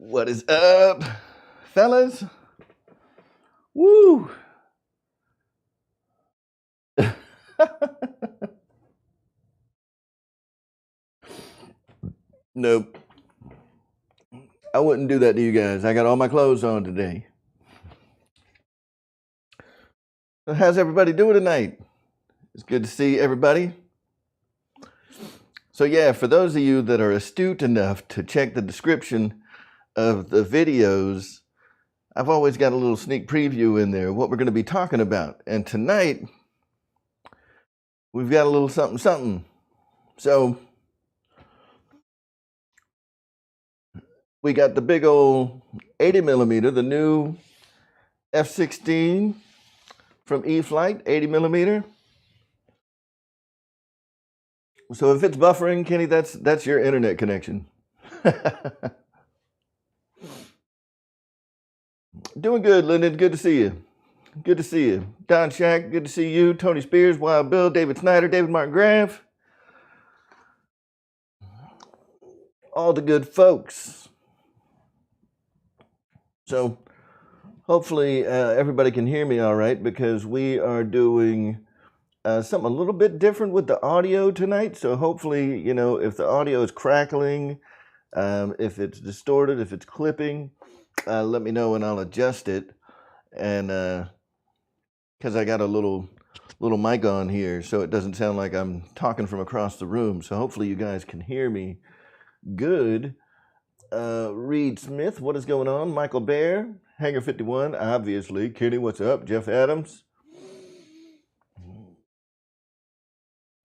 What is up, fellas? Woo! Nope. I wouldn't do that to you guys. I got all my clothes on today. How's everybody doing tonight? It's good to see everybody. So yeah, for those of you that are astute enough to check the description of the videos, I've always got a little sneak preview in there of what we're going to be talking about. And tonight, we've got a little something something. So we got the big old 80 millimeter, the new F-16 from XFly, 80 millimeter. So if it's buffering, Kenny, that's your internet connection. Doing good, Lyndon. Good to see you. Good to see you. Don Shack, good to see you. Tony Spears, Wild Bill, David Snyder, David Martin Graff. All the good folks. So hopefully everybody can hear me all right, because we are doing something a little bit different with the audio tonight. So hopefully, you know, if the audio is crackling, if it's distorted, if it's clipping, let me know and I'll adjust it. And because I got a little mic on here, so it doesn't sound like I'm talking from across the room. So hopefully you guys can hear me good. Reed Smith, what is going on? Michael Bear, Hanger 51, obviously. Kenny, what's up? Jeff Adams.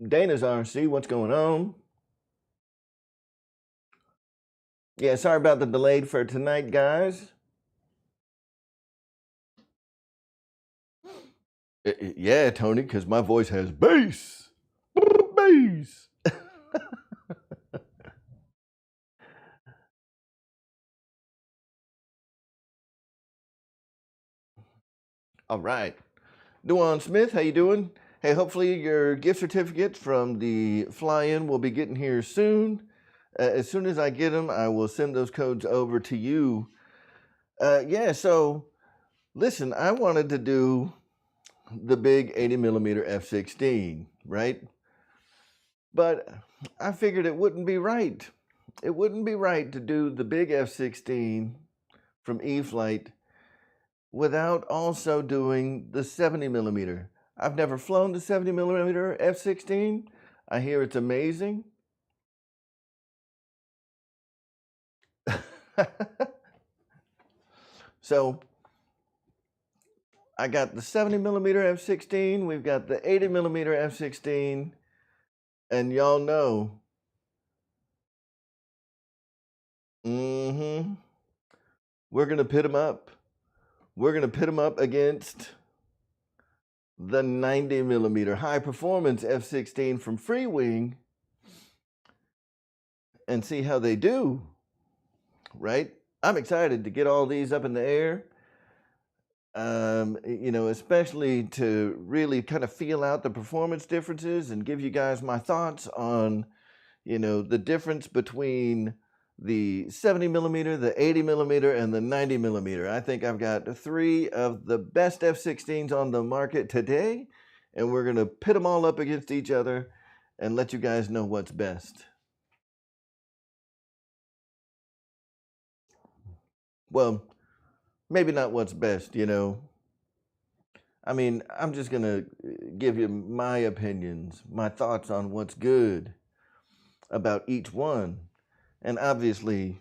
Dana's RC, what's going on? Yeah, sorry about the delay for tonight, guys. Yeah, Tony, because my voice has bass. Bass. All right. Duan Smith, how you doing? Hey, hopefully your gift certificates from the fly-in will be getting here soon. As soon as I get them, I will send those codes over to you. Yeah, so listen, I wanted to do the big 80 millimeter F-16, right? But I figured it wouldn't be right. It wouldn't be right to do the big F-16 from E-Flight without also doing the 70 millimeter. I've never flown the 70 millimeter F-16. I hear it's amazing. So I got the 70 millimeter F-16. We've got the 80 millimeter F-16. And y'all know, we're going to pit them up. We're going to pit them up against the 90 millimeter high performance F-16 from Free Wing and see how they do, right? I'm excited to get all these up in the air, you know, especially to really kind of feel out the performance differences and give you guys my thoughts on, you know, the difference between the 70 millimeter, the 80 millimeter, and the 90 millimeter. I think I've got 3 of the best F-16s on the market today, and we're going to pit them all up against each other and let you guys know what's best. Well, maybe not what's best, you know. I mean, I'm just going to give you my opinions, my thoughts on what's good about each one. And obviously,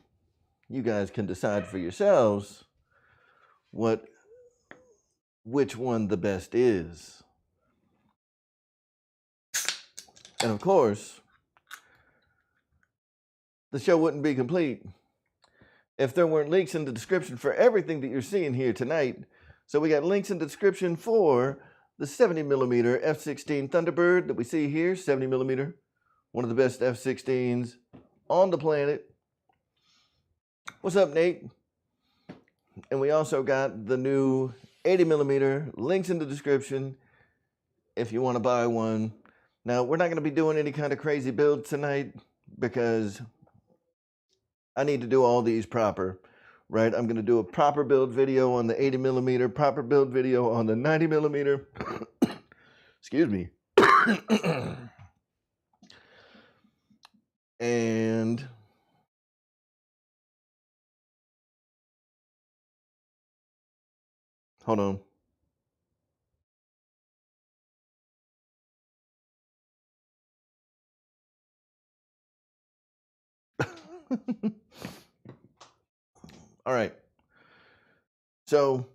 you guys can decide for yourselves which one the best is. And of course, the show wouldn't be complete if there weren't links in the description for everything that you're seeing here tonight. So we got links in the description for the 70 millimeter F-16 Thunderbird that we see here, 70 millimeter, one of the best F-16s on the planet. What's up, Nate? And we also got the new 80 millimeter, links in the description if you want to buy one. Now, we're not going to be doing any kind of crazy builds tonight because I need to do all these proper. right? I'm going to do a proper build video on the 80 millimeter, proper build video on the 90 millimeter. Excuse me. And hold on. All right. So,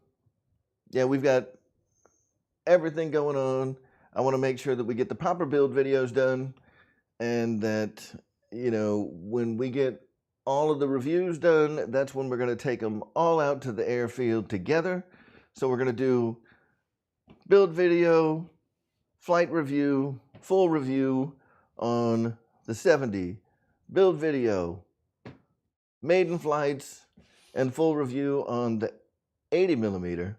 yeah, we've got everything going on. I want to make sure that we get the proper build videos done, and that, you know, when we get all of the reviews done, that's when we're going to take them all out to the airfield together. So we're going to do build video, flight review, full review on the 70, build video, maiden flights, and full review on the 80 millimeter.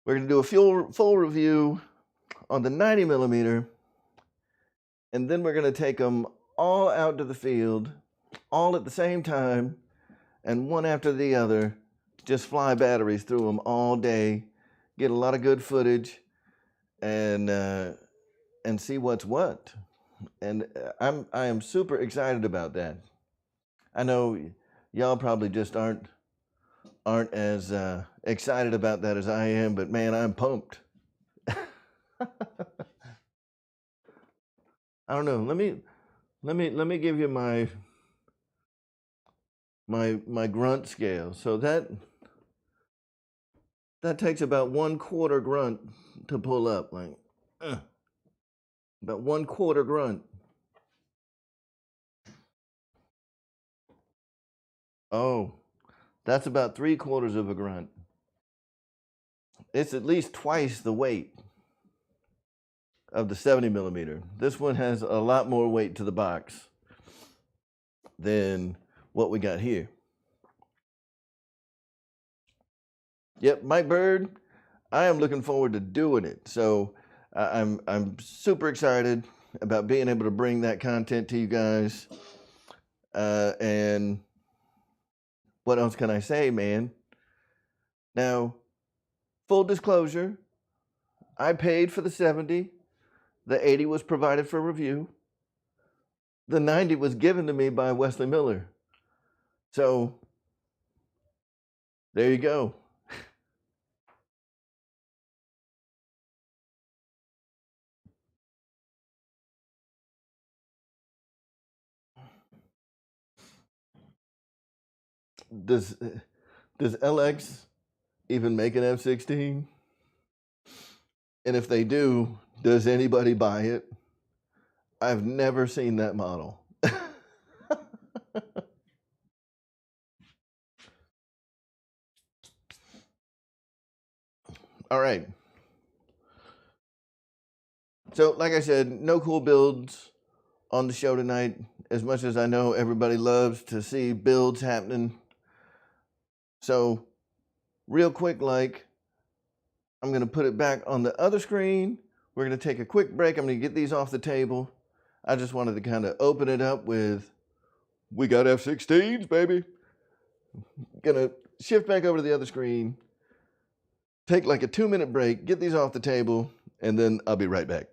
We're going to do a full review on the 90 millimeter, and then we're going to take them all out to the field, all at the same time, and one after the other, just fly batteries through them all day, get a lot of good footage, and see what's what. And I am super excited about that. I know y'all probably just aren't as excited about that as I am, but man, I'm pumped. I don't know. Let me give you my grunt scale. So that takes about 1/4 grunt to pull up, like about 1/4 grunt. Oh, that's about 3/4 of a grunt. It's at least twice the weight of the 70 millimeter. This one has a lot more weight to the box than what we got here. Yep, Mike Bird, I am looking forward to doing it. So I'm super excited about being able to bring that content to you guys. And what else can I say, man? Now, full disclosure, I paid for the 70. The 80 was provided for review. The 90 was given to me by Wesley Miller. So there you go. Does LX even make an F-16? And if they do, does anybody buy it? I've never seen that model. All right. So, like I said, no cool builds on the show tonight. As much as I know everybody loves to see builds happening. So, real quick, I'm going to put it back on the other screen. We're going to take a quick break. I'm going to get these off the table. I just wanted to kind of open it up with, we got F-16s, baby. Gonna shift back over to the other screen, take like a 2-minute break, get these off the table, and then I'll be right back.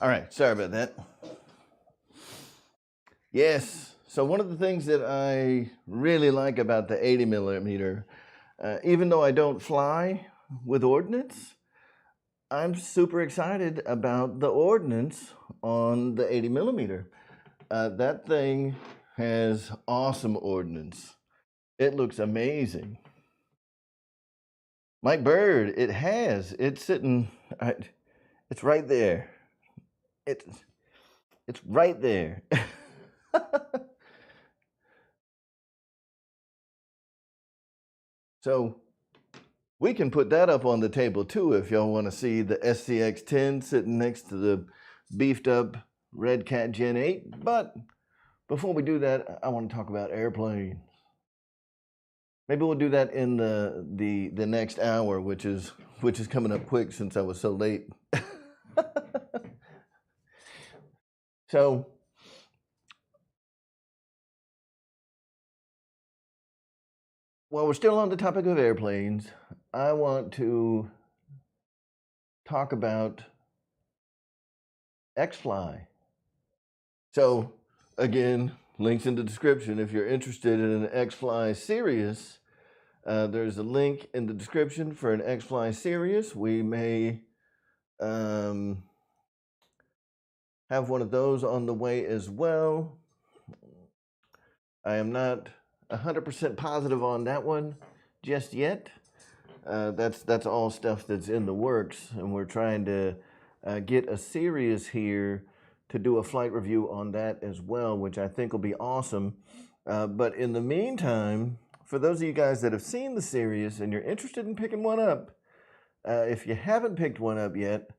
All right, sorry about that. Yes, so one of the things that I really like about the 80 millimeter, even though I don't fly with ordnance, I'm super excited about the ordnance on the 80 millimeter. That thing has awesome ordnance. It looks amazing. Mike Bird, it has. It's sitting, it's right there. It's right there. So we can put that up on the table too if y'all want to see the SCX-10 sitting next to the beefed up Red Cat Gen 8. But before we do that, I want to talk about airplanes. Maybe we'll do that in the next hour, which is coming up quick since I was so late. So while we're still on the topic of airplanes, I want to talk about XFly. So again, links in the description. If you're interested in an XFly Sirius, there's a link in the description for an XFly Sirius. We may have one of those on the way as well. I am not 100% positive on that one just yet. That's all stuff that's in the works, and we're trying to get a Sirius here to do a flight review on that as well, which I think will be awesome. But in the meantime, for those of you guys that have seen the Sirius and you're interested in picking one up, if you haven't picked one up yet,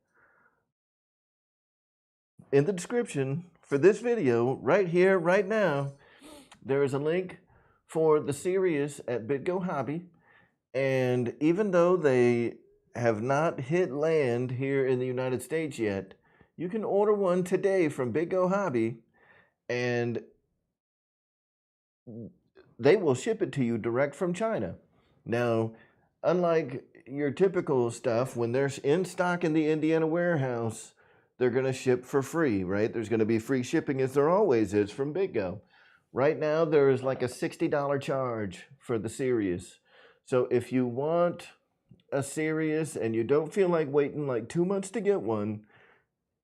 in the description for this video, right here, right now, there is a link for the Sirius at BitGo Hobby. And even though they have not hit land here in the United States yet, you can order one today from BitGo Hobby, and they will ship it to you direct from China. Now, unlike your typical stuff, when they're in stock in the Indiana warehouse, they're going to ship for free, right? There's going to be free shipping, as there always is from BitGo. Right now, there is like a $60 charge for the Sirius. So if you want a Sirius and you don't feel like waiting like 2 months to get one,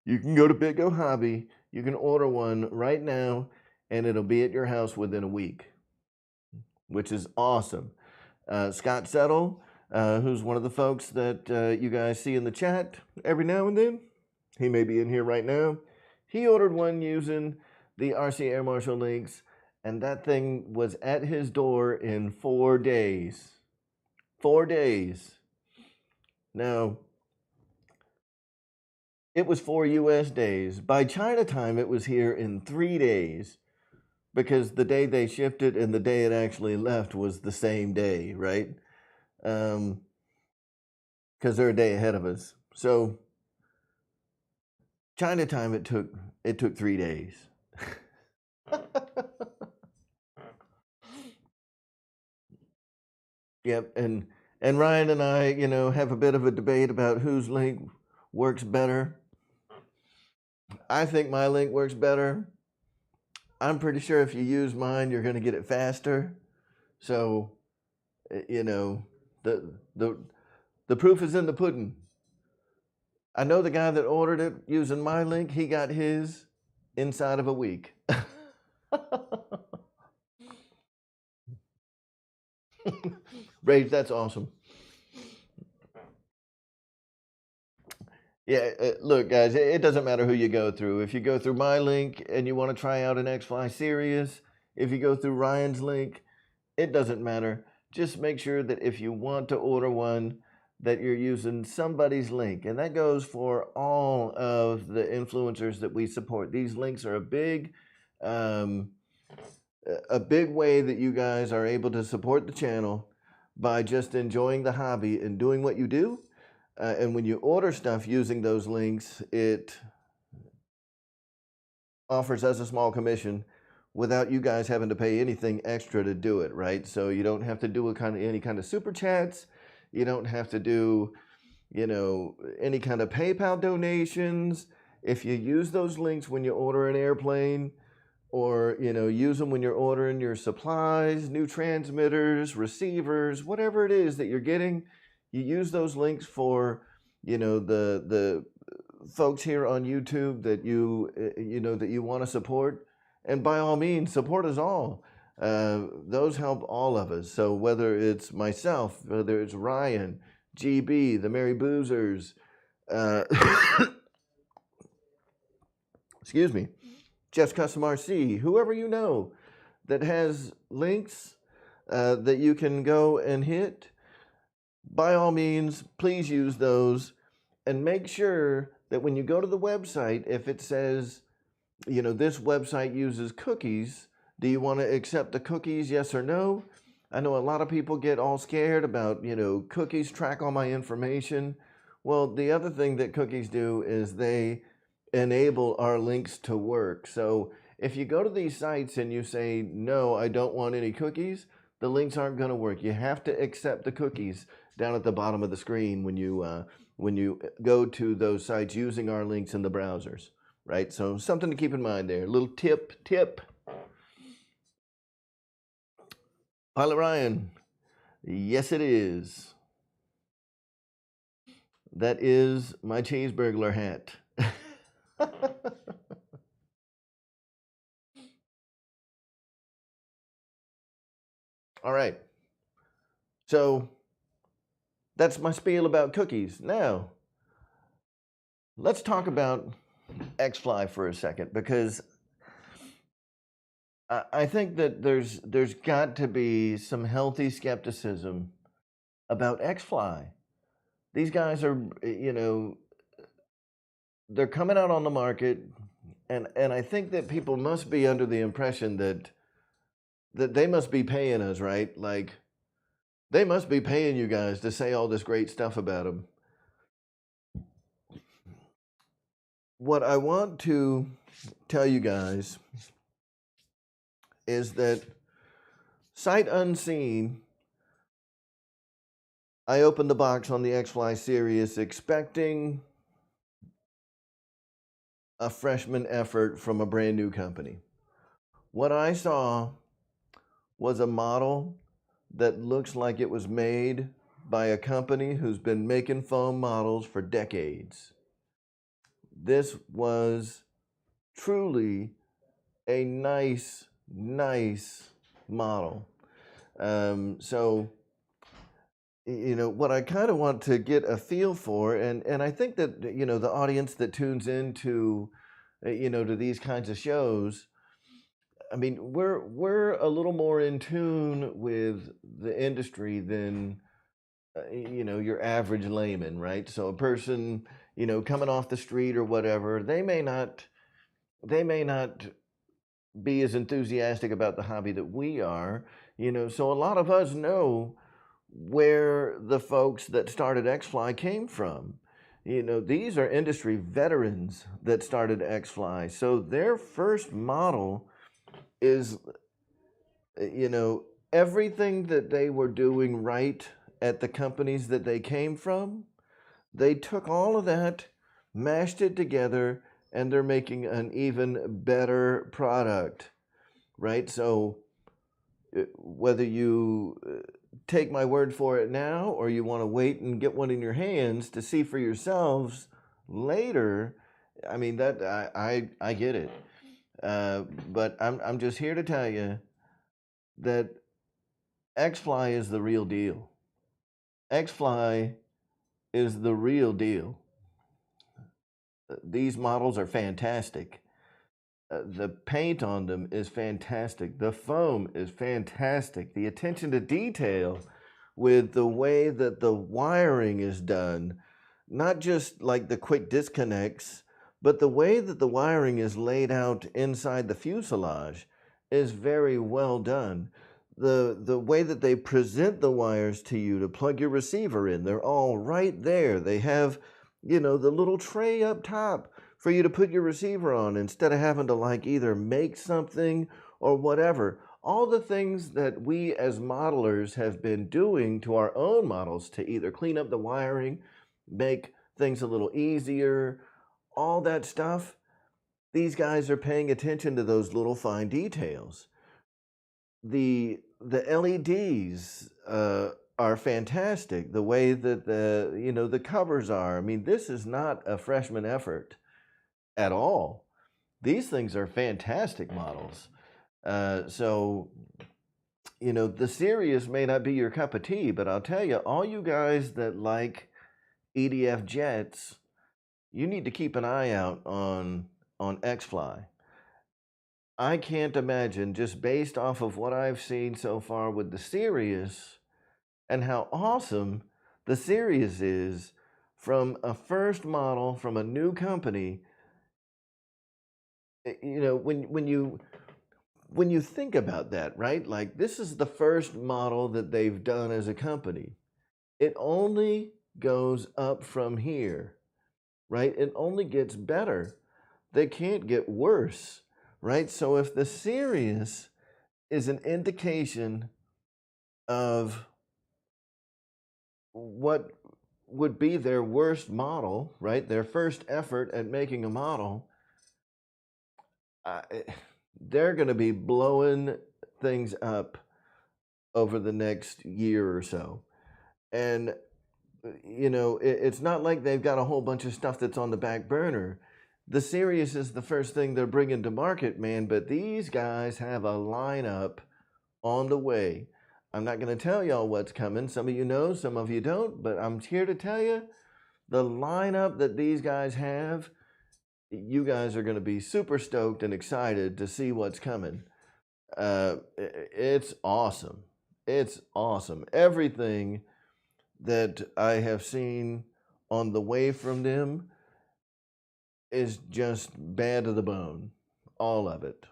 you can go to BitGo Hobby. You can order one right now, and it'll be at your house within a week, which is awesome. Scott Settle, who's one of the folks that you guys see in the chat every now and then, he may be in here right now. He ordered one using the RC Air Marshal links, and that thing was at his door in 4 days. 4 days. Now, it was 4 US days. By China time, it was here in 3 days, because the day they shipped it and the day it actually left was the same day, right? Because they're a day ahead of us. So China time, it took 3 days. Yep, and Ryan and I, have a bit of a debate about whose link works better. I think my link works better. I'm pretty sure if you use mine, you're going to get it faster. So, the proof is in the pudding. I know the guy that ordered it using my link, he got his inside of a week. Rage, that's awesome. Yeah, look, guys, it doesn't matter who you go through. If you go through my link and you want to try out an XFly Sirius, if you go through Ryan's link, it doesn't matter. Just make sure that if you want to order one, that you're using somebody's link. And that goes for all of the influencers that we support. These links are a big way that you guys are able to support the channel by just enjoying the hobby and doing what you do. And when you order stuff using those links, it offers us a small commission without you guys having to pay anything extra to do it, right? So you don't have to do any kind of super chats. You don't have to do, any kind of PayPal donations. if you use those links when you order an airplane, or use them when you're ordering your supplies, new transmitters, receivers, whatever it is that you're getting, you use those links for the folks here on YouTube that you want to support, and by all means support us all. Those help all of us. So whether it's myself, whether it's Ryan, GB, the Merry Boozers, excuse me, Jeff's Custom RC, whoever you know that has links that you can go and hit, by all means, please use those, and make sure that when you go to the website, if it says, this website uses cookies, do you want to accept the cookies, yes or no? I know a lot of people get all scared about, cookies track all my information. Well, the other thing that cookies do is they enable our links to work. So if you go to these sites and you say, no, I don't want any cookies, the links aren't going to work. You have to accept the cookies down at the bottom of the screen when you go to those sites using our links in the browsers, right? So something to keep in mind there. A little tip. Pilot Ryan, yes it is. That is my cheeseburglar hat. All right. So that's my spiel about cookies. Now, let's talk about XFly for a second, because I think that there's got to be some healthy skepticism about XFly. These guys are, they're coming out on the market, and I think that people must be under the impression that they must be paying us, right? Like, they must be paying you guys to say all this great stuff about them. What I want to tell you guys is that sight unseen, I opened the box on the XFly Sirius expecting a freshman effort from a brand new company. What I saw was a model that looks like it was made by a company who's been making foam models for decades. This was truly a nice model. So, what I kind of want to get a feel for, and I think that, the audience that tunes into, to these kinds of shows, I mean, we're a little more in tune with the industry than, your average layman, right? So a person, coming off the street or whatever, they may not be as enthusiastic about the hobby that we are, so a lot of us know where the folks that started XFly came from. These are industry veterans that started XFly. So their first model is, everything that they were doing right at the companies that they came from, they took all of that, mashed it together, and they're making an even better product, right? So whether you take my word for it now, or you want to wait and get one in your hands to see for yourselves later, I mean, that I get it. But I'm just here to tell you that XFly is the real deal. XFly is the real deal. These models are fantastic. The paint on them is fantastic. The foam is fantastic. The attention to detail with the way that the wiring is done, not just like the quick disconnects, but the way that the wiring is laid out inside the fuselage is very well done. The way that they present the wires to you to plug your receiver in, they're all right there. They have, the little tray up top for you to put your receiver on instead of having to like either make something or whatever. All the things that we as modelers have been doing to our own models to either clean up the wiring, make things a little easier, all that stuff, these guys are paying attention to those little fine details. The LEDs are fantastic. The way that the covers are. I mean, this is not a freshman effort at all. These things are fantastic models. So the Sirius may not be your cup of tea, but I'll tell you, all you guys that like EDF jets, you need to keep an eye out on XFly. I can't imagine, just based off of what I've seen so far with the Sirius and how awesome the Sirius is from a first model from a new company. When you think about that, right? Like, this is the first model that they've done as a company. It only goes up from here, right? It only gets better. They can't get worse, right? So if the Sirius is an indication of what would be their worst model, right? Their first effort at making a model, they're going to be blowing things up over the next year or so. And, it's not like they've got a whole bunch of stuff that's on the back burner. The Sirius is the first thing they're bringing to market, man, but these guys have a lineup on the way. I'm not going to tell y'all what's coming. Some of you know, some of you don't, but I'm here to tell you the lineup that these guys have. You guys are going to be super stoked and excited to see what's coming. It's awesome. It's awesome. Everything that I have seen on the way from them is just bad to the bone. All of it.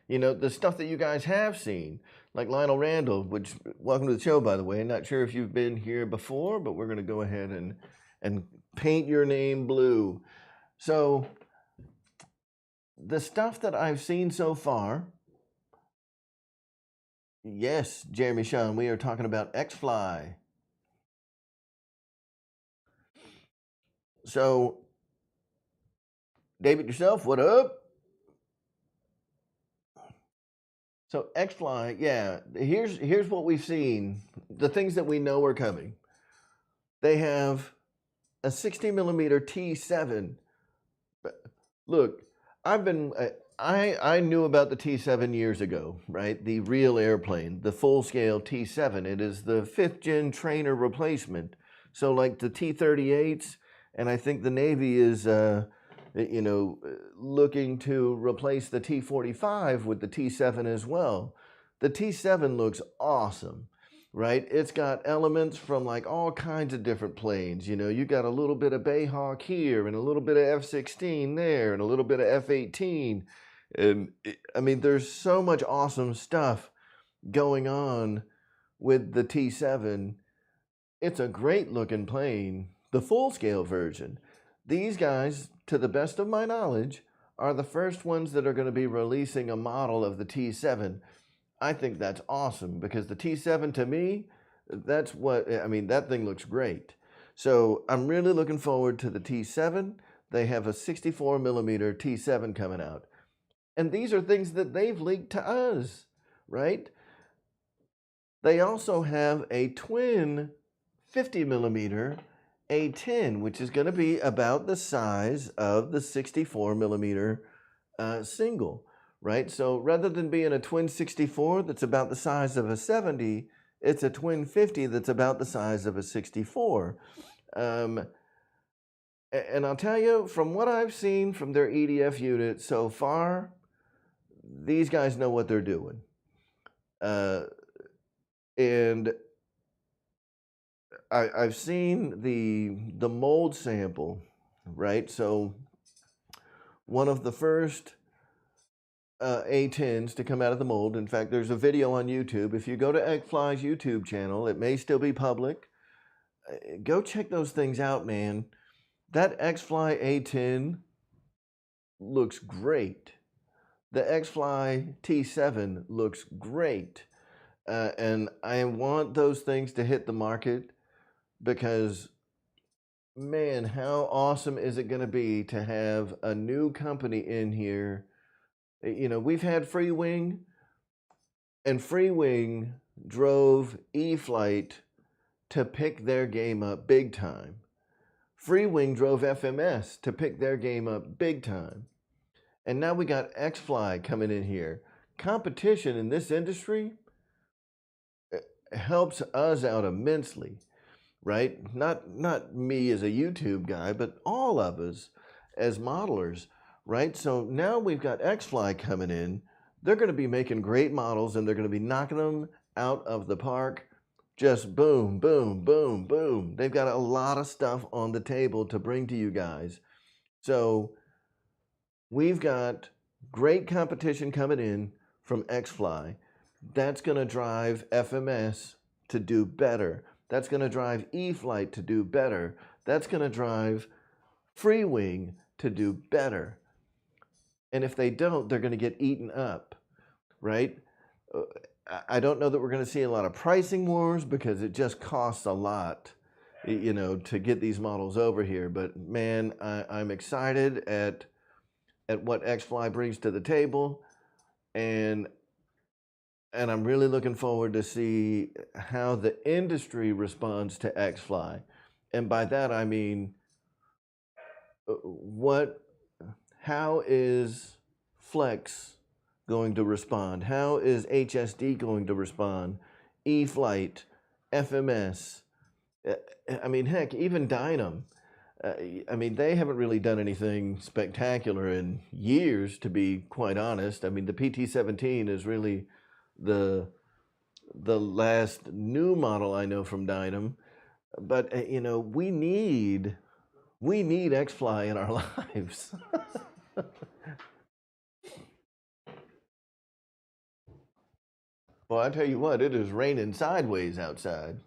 The stuff that you guys have seen, like Lionel Randall, which, welcome to the show, by the way. Not sure if you've been here before, but we're going to go ahead and paint your name blue. So the stuff that I've seen so far, yes, Jeremy Sean, we are talking about XFly. So, David yourself, what up? So XFly, yeah, here's what we've seen, the things that we know are coming. They have a 60mm T7. Look, I knew about the T7 years ago, right? The real airplane, the full-scale T7. It is the 5th-gen trainer replacement. So like the T-38s, and I think the Navy is, looking to replace the T-45 with the T7 as well. The T7 looks awesome, right? It's got elements from like all kinds of different planes. You got a little bit of Bayhawk here and a little bit of F-16 there and a little bit of F-18. And I mean, there's so much awesome stuff going on with the T7. It's a great looking plane, the full-scale version. These guys, to the best of my knowledge, are the first ones that are going to be releasing a model of the T7. I think that's awesome because the T7, to me, that thing looks great. So I'm really looking forward to the T7. They have a 64mm T7 coming out. And these are things that they've leaked to us, right? They also have a twin 50mm A10, which is going to be about the size of the 64mm single, right? So rather than being a twin 64 that's about the size of a 70, it's a twin 50 that's about the size of a 64. And I'll tell you, from what I've seen from their EDF unit so far, these guys know what they're doing. And I've seen the mold sample, right? So one of the first A10s to come out of the mold. In fact, there's a video on YouTube. If you go to XFly's YouTube channel, it may still be public. Go check those things out, man. That XFly A10 looks great. The XFly T7 looks great. And I want those things to hit the market because, man, how awesome is it going to be to have a new company in here? You know, we've had Free Wing, and Free Wing drove E-Flight to pick their game up big time. Free Wing drove FMS to pick their game up big time. And now we got XFly coming in here. Competition in this industry helps us out immensely, right? Not me as a YouTube guy, but all of us as modelers, right? So now we've got XFly coming in. They're going to be making great models, and they're going to be knocking them out of the park. Just boom, boom, boom, boom. They've got a lot of stuff on the table to bring to you guys. So we've got great competition coming in from XFly. That's going to drive FMS to do better. That's going to drive E-Flight to do better. That's going to drive Free Wing to do better. And if they don't, they're going to get eaten up, right? I don't know that we're going to see a lot of pricing wars because it just costs a lot, you know, to get these models over here. But man, I'm excited at what XFly brings to the table, and I'm really looking forward to see how the industry responds to XFly. And by that I mean, how is Flex going to respond? How is HSD going to respond? E-Flight, FMS, I mean, heck, even Dynam. I mean, they haven't really done anything spectacular in years, to be quite honest. I mean, the PT-17 is really the last new model I know from Dynam. But, you know, we need XFly in our lives. Well, I tell you what, it is raining sideways outside.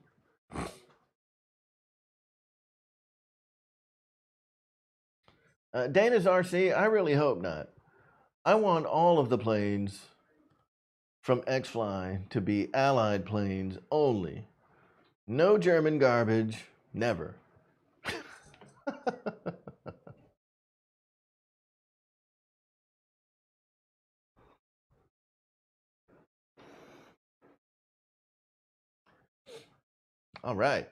Dana's RC, I really hope not. I want all of the planes from XFly to be Allied planes only. No German garbage, never. All right.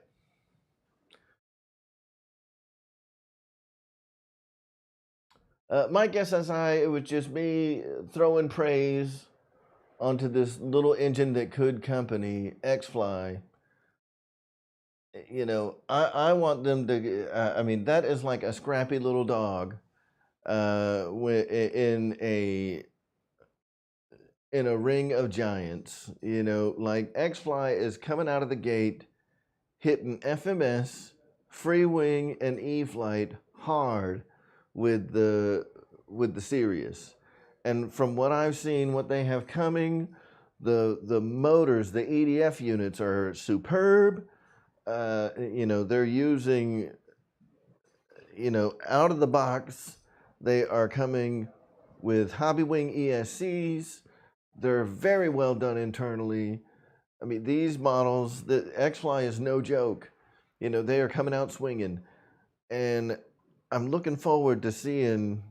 Mike SSI, it was just me throwing praise onto this little engine that could company, XFly. You know, I want them to, I mean, that is like a scrappy little dog in a ring of giants. You know, like XFly is coming out of the gate, hitting FMS, Free Wing, and E-Flight hard with the Sirius. And from what I've seen, what they have coming, the motors, the EDF units are superb. You know, they're using, you know, out of the box, they are coming with Hobbywing ESCs. They're very well done internally. I mean, these models, the XFly is no joke. You know, they are coming out swinging. And I'm looking forward to seeing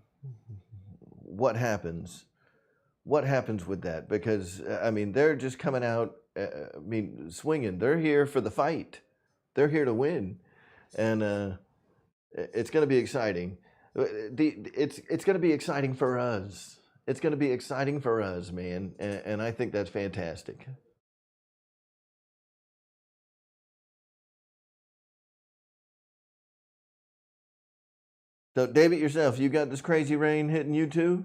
what happens. What happens with that? Because, I mean, they're just coming out, I mean, swinging. They're here for the fight. They're here to win. And it's going to be exciting. It's going to be exciting for us. It's going to be exciting for us, man. And I think that's fantastic. So, David, yourself, you got this crazy rain hitting you too?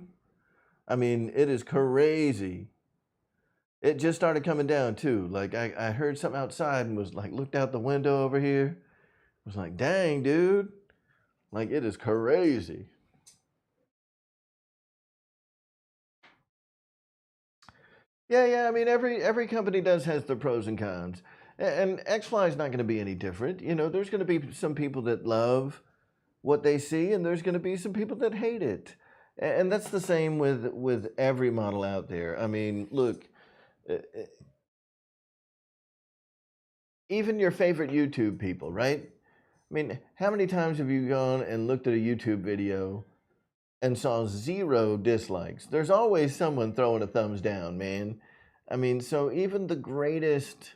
I mean, it is crazy. It just started coming down too. Like I heard something outside and was like, looked out the window over here. Was like, dang, dude. Like, it is crazy. Yeah. I mean, every company has their pros and cons, and XFly is not going to be any different. You know, there's going to be some people that love what they see, and there's going to be some people that hate it, and that's the same with every model out there. I mean, look, even your favorite YouTube people, right? mean, how many times have you gone and looked at a YouTube video and saw 0 dislikes? There's always someone throwing a thumbs down, man. I mean, so even the greatest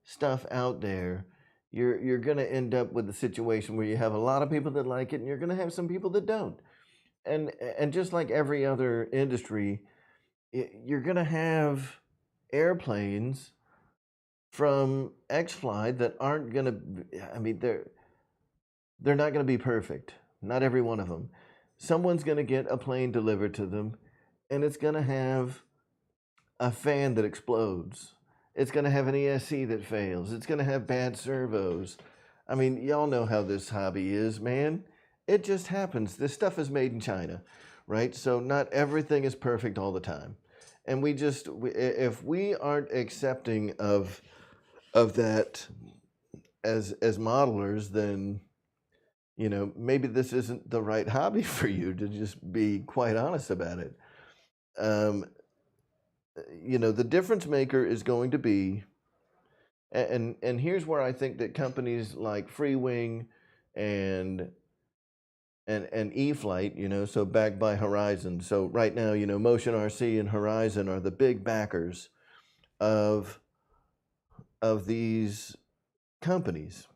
stuff out there, you're going to end up with a situation where you have a lot of people that like it and you're going to have some people that don't. And just like every other industry, you're going to have airplanes from XFly that aren't going to, I mean, they're not going to be perfect. Not every one of them. Someone's going to get a plane delivered to them, and it's going to have a fan that explodes. It's going to have an ESC that fails. It's going to have bad servos. I mean, y'all know how this hobby is, man. It just happens. This stuff is made in China, right? So not everything is perfect all the time. And if we aren't accepting of that as modelers, then, you know, maybe this isn't the right hobby for you, to just be quite honest about it. You know, the difference maker is going to be, and here's where I think that companies like Freewing and eFlight, you know, so backed by Horizon. So right now, you know, Motion RC and Horizon are the big backers of these companies.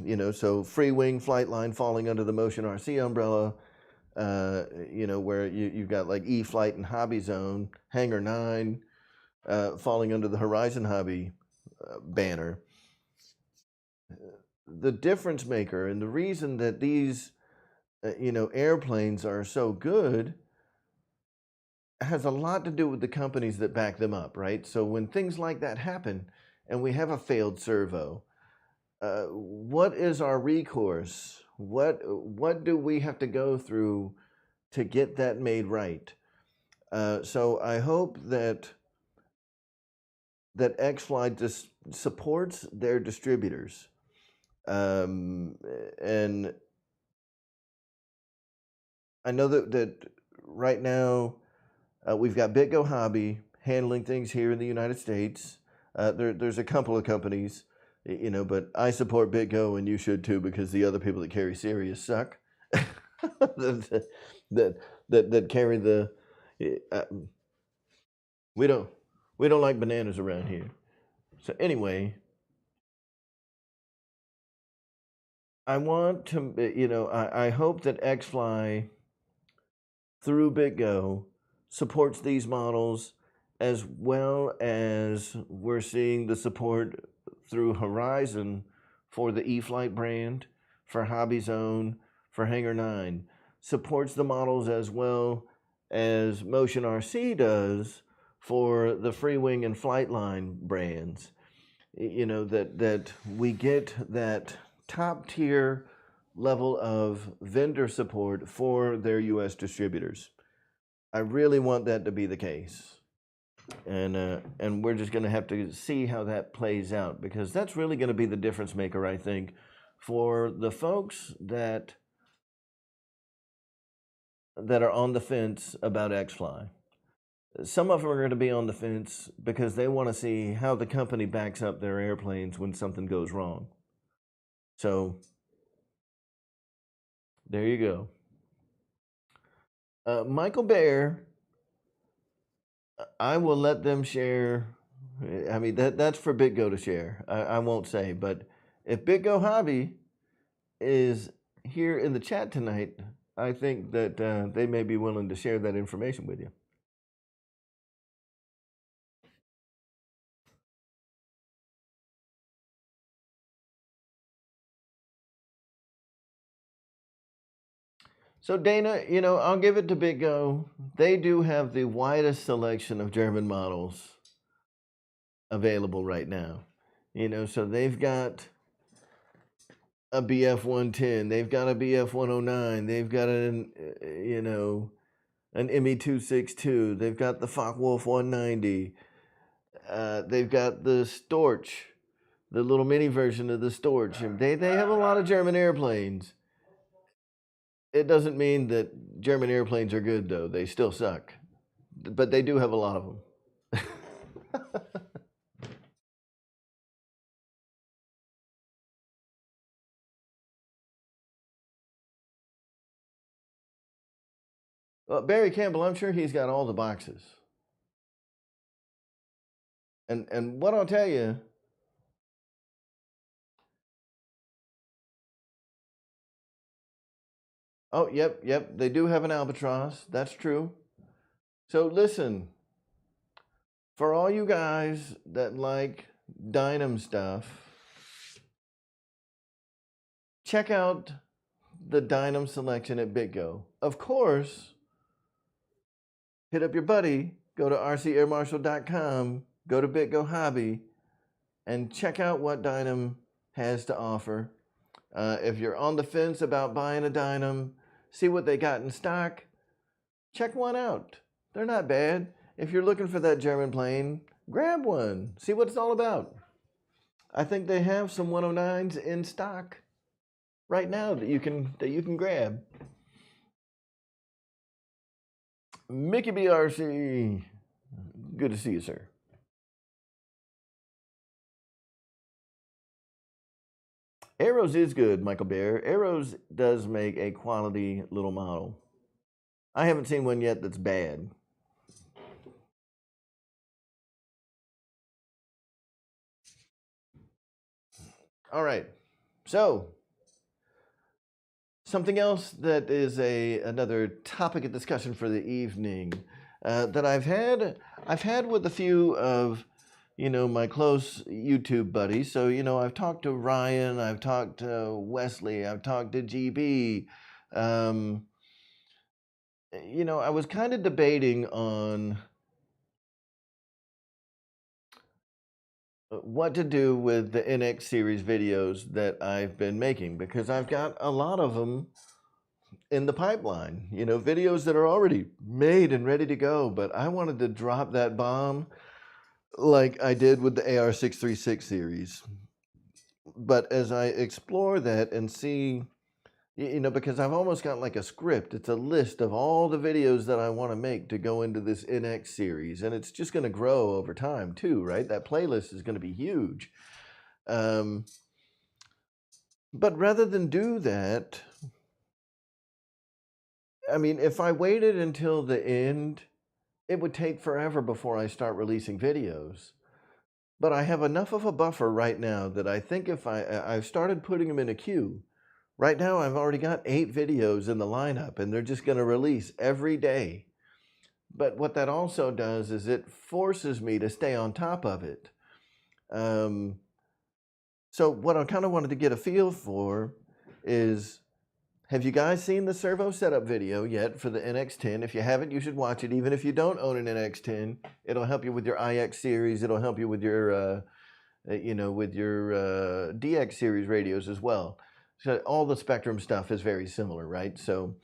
You know, so Freewing, Flightline falling under the Motion RC umbrella. You know, where you've got like eFlight and Hobby Zone, Hangar 9, falling under the Horizon Hobby banner. The difference maker and the reason that these you know, airplanes are so good has a lot to do with the companies that back them up, right? So when things like that happen and we have a failed servo, what is our recourse? What do we have to go through to get that made right? So I hope that XFly just supports their distributors, and I know that right now we've got BitGo Hobby handling things here in the United States. There's a couple of companies, you know, but I support BitGo, and you should too, because the other people that carry Sirius suck. that carry the we don't like bananas around here. So anyway, I want to, you know, I hope that XFly through BitGo supports these models, as well as we're seeing the support through Horizon for the eFlight brand, for Hobby Zone, for Hangar 9, supports the models as well as Motion RC does for the Freewing and Flightline brands. You know, that we get that top tier level of vendor support for their U.S. distributors. I really want that to be the case. And we're just going to have to see how that plays out, because that's really going to be the difference maker, I think, for the folks that are on the fence about XFly. Some of them are going to be on the fence because they want to see how the company backs up their airplanes when something goes wrong. So there you go. Michael Bear, I will let them share. I mean, that's for BitGo to share. I won't say, but if BitGo Hobby is here in the chat tonight, I think that they may be willing to share that information with you. So Dana, you know, I'll give it to BitGo. They do have the widest selection of German models available right now. You know, so they've got a BF-110, they've got a BF-109, they've got an, you know, an ME-262, they've got the Focke-Wulf 190, they've got the Storch, the little mini version of the Storch. They have a lot of German airplanes. It doesn't mean that German airplanes are good, though. They still suck. But they do have a lot of them. Well, Barry Campbell, I'm sure he's got all the boxes. And what I'll tell you, oh, yep, they do have an albatross. That's true. So listen, for all you guys that like Dynam stuff, check out the Dynam selection at BitGo. Of course, hit up your buddy, go to rcairmarshal.com, go to BitGo Hobby, and check out what Dynam has to offer. If you're on the fence about buying a Dynam, see what they got in stock, check one out. They're not bad. If you're looking for that German plane, grab one. See what it's all about. I think they have some 109s in stock right now that you can grab. Mickey BRC, good to see you, sir. Arrows is good, Michael Bear. Arrows does make a quality little model. I haven't seen one yet that's bad. All right, so something else that is another topic of discussion for the evening that I've had with a few of my close YouTube buddies. So I've talked to Ryan, I've talked to Wesley, I've talked to GB. I was kind of debating on what to do with the NX series videos that I've been making, because I've got a lot of them in the pipeline, videos that are already made and ready to go, but I wanted to drop that bomb like I did with the AR636 series. But as I explore that and see, because I've almost got like a script, it's a list of all the videos that I want to make to go into this NX series, and it's just going to grow over time too, right? That playlist is going to be huge. But rather than do that, I mean, if I waited until the end, it would take forever before I start releasing videos. But I have enough of a buffer right now that I think if I've started putting them in a queue. Right now, I've already got 8 videos in the lineup, and they're just going to release every day. But what that also does is it forces me to stay on top of it. So what I kind of wanted to get a feel for is, have you guys seen the servo setup video yet for the NX10? If you haven't, you should watch it. Even if you don't own an NX10, it'll help you with your IX series. It'll help you with your, DX series radios as well. So all the Spectrum stuff is very similar, right? So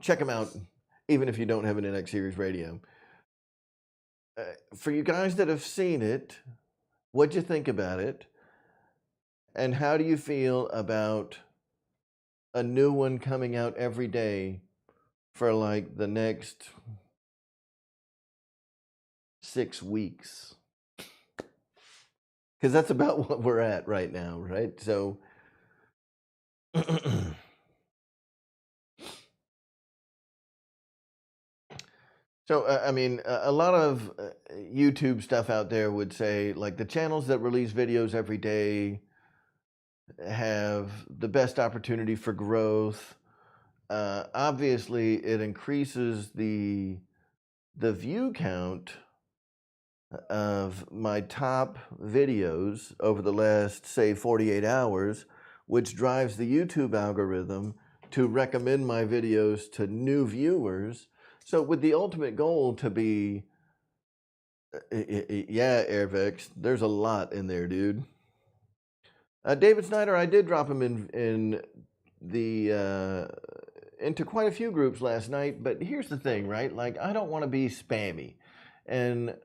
check them out, even if you don't have an NX series radio. For you guys that have seen it, what'd you think about it? And how do you feel about a new one coming out every day for like the next 6 weeks? Because that's about what we're at right now, right? So I mean, a lot of YouTube stuff out there would say, like, the channels that release videos every day have the best opportunity for growth. Obviously, it increases the view count of my top videos over the last, say, 48 hours, which drives the YouTube algorithm to recommend my videos to new viewers. So with the ultimate goal to be, yeah, Airvex, there's a lot in there, dude. David Snyder, I did drop him in the into quite a few groups last night, but here's the thing, right? Like, I don't want to be spammy. And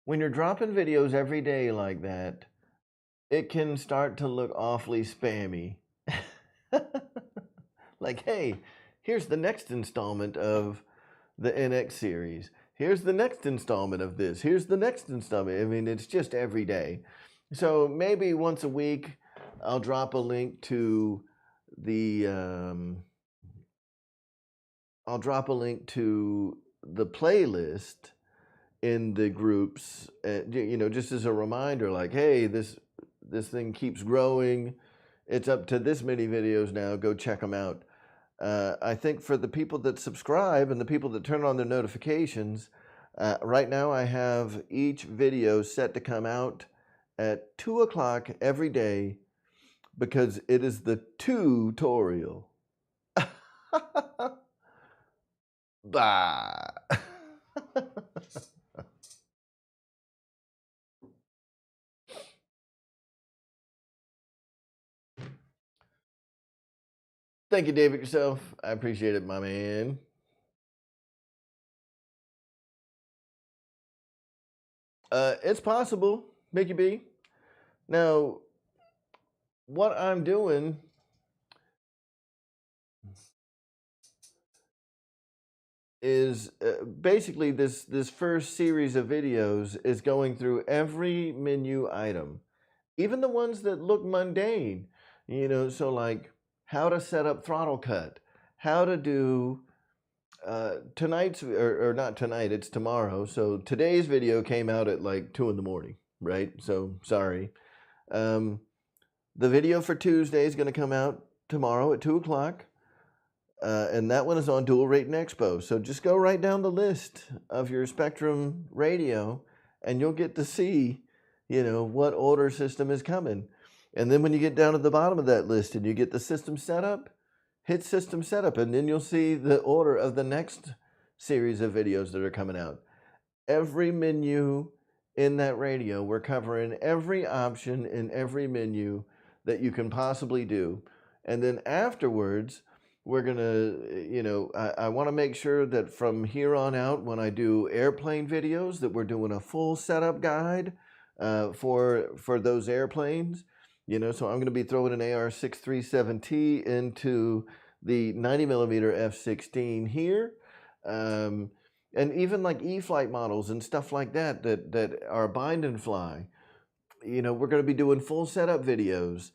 when you're dropping videos every day like that, it can start to look awfully spammy. Like, hey, here's the next installment of the NX series. Here's the next installment of this. Here's the next installment. I mean, it's just every day. So maybe once a week, I'll drop a link to the I'll drop a link to the playlist in the groups, just as a reminder, like, hey, this thing keeps growing. It's up to this many videos now. Go check them out. I think for the people that subscribe and the people that turn on their notifications, right now I have each video set to come out at 2 o'clock every day because it is the tutorial. Bah. Thank you, David, yourself. I appreciate it, my man. It's possible, Mickey B. Now, what I'm doing is basically this first series of videos is going through every menu item, even the ones that look mundane, so like how to set up throttle cut, how to do tonight's, or not tonight, it's tomorrow. So today's video came out at like 2 in the morning, right? So sorry. The video for Tuesday is going to come out tomorrow at 2 o'clock. And that one is on Dual Rate and Expo. So just go right down the list of your Spectrum radio and you'll get to see, what order system is coming. And then when you get down to the bottom of that list and you get the system setup, hit system setup, and then you'll see the order of the next series of videos that are coming out. Every menu in that radio, we're covering every option in every menu that you can possibly do. And then afterwards, we're going to, I want to make sure that from here on out, when I do airplane videos, that we're doing a full setup guide for those airplanes. So I'm going to be throwing an AR637T into the 90mm F-16 here. And even like E-flight models and stuff like that are bind and fly. We're going to be doing full setup videos.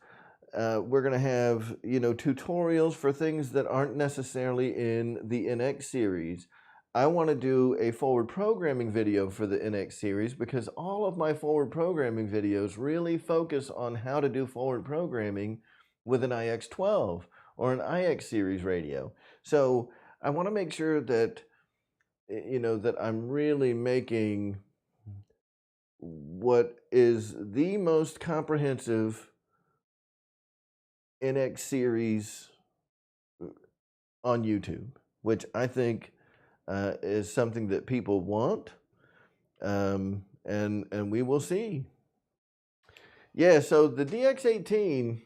We're going to have, tutorials for things that aren't necessarily in the NX series. I want to do a forward programming video for the NX series because all of my forward programming videos really focus on how to do forward programming with an IX12 or an IX series radio. So I want to make sure that, that I'm really making what is the most comprehensive NX series on YouTube, which I think is something that people want, and we will see. Yeah, so the DX18,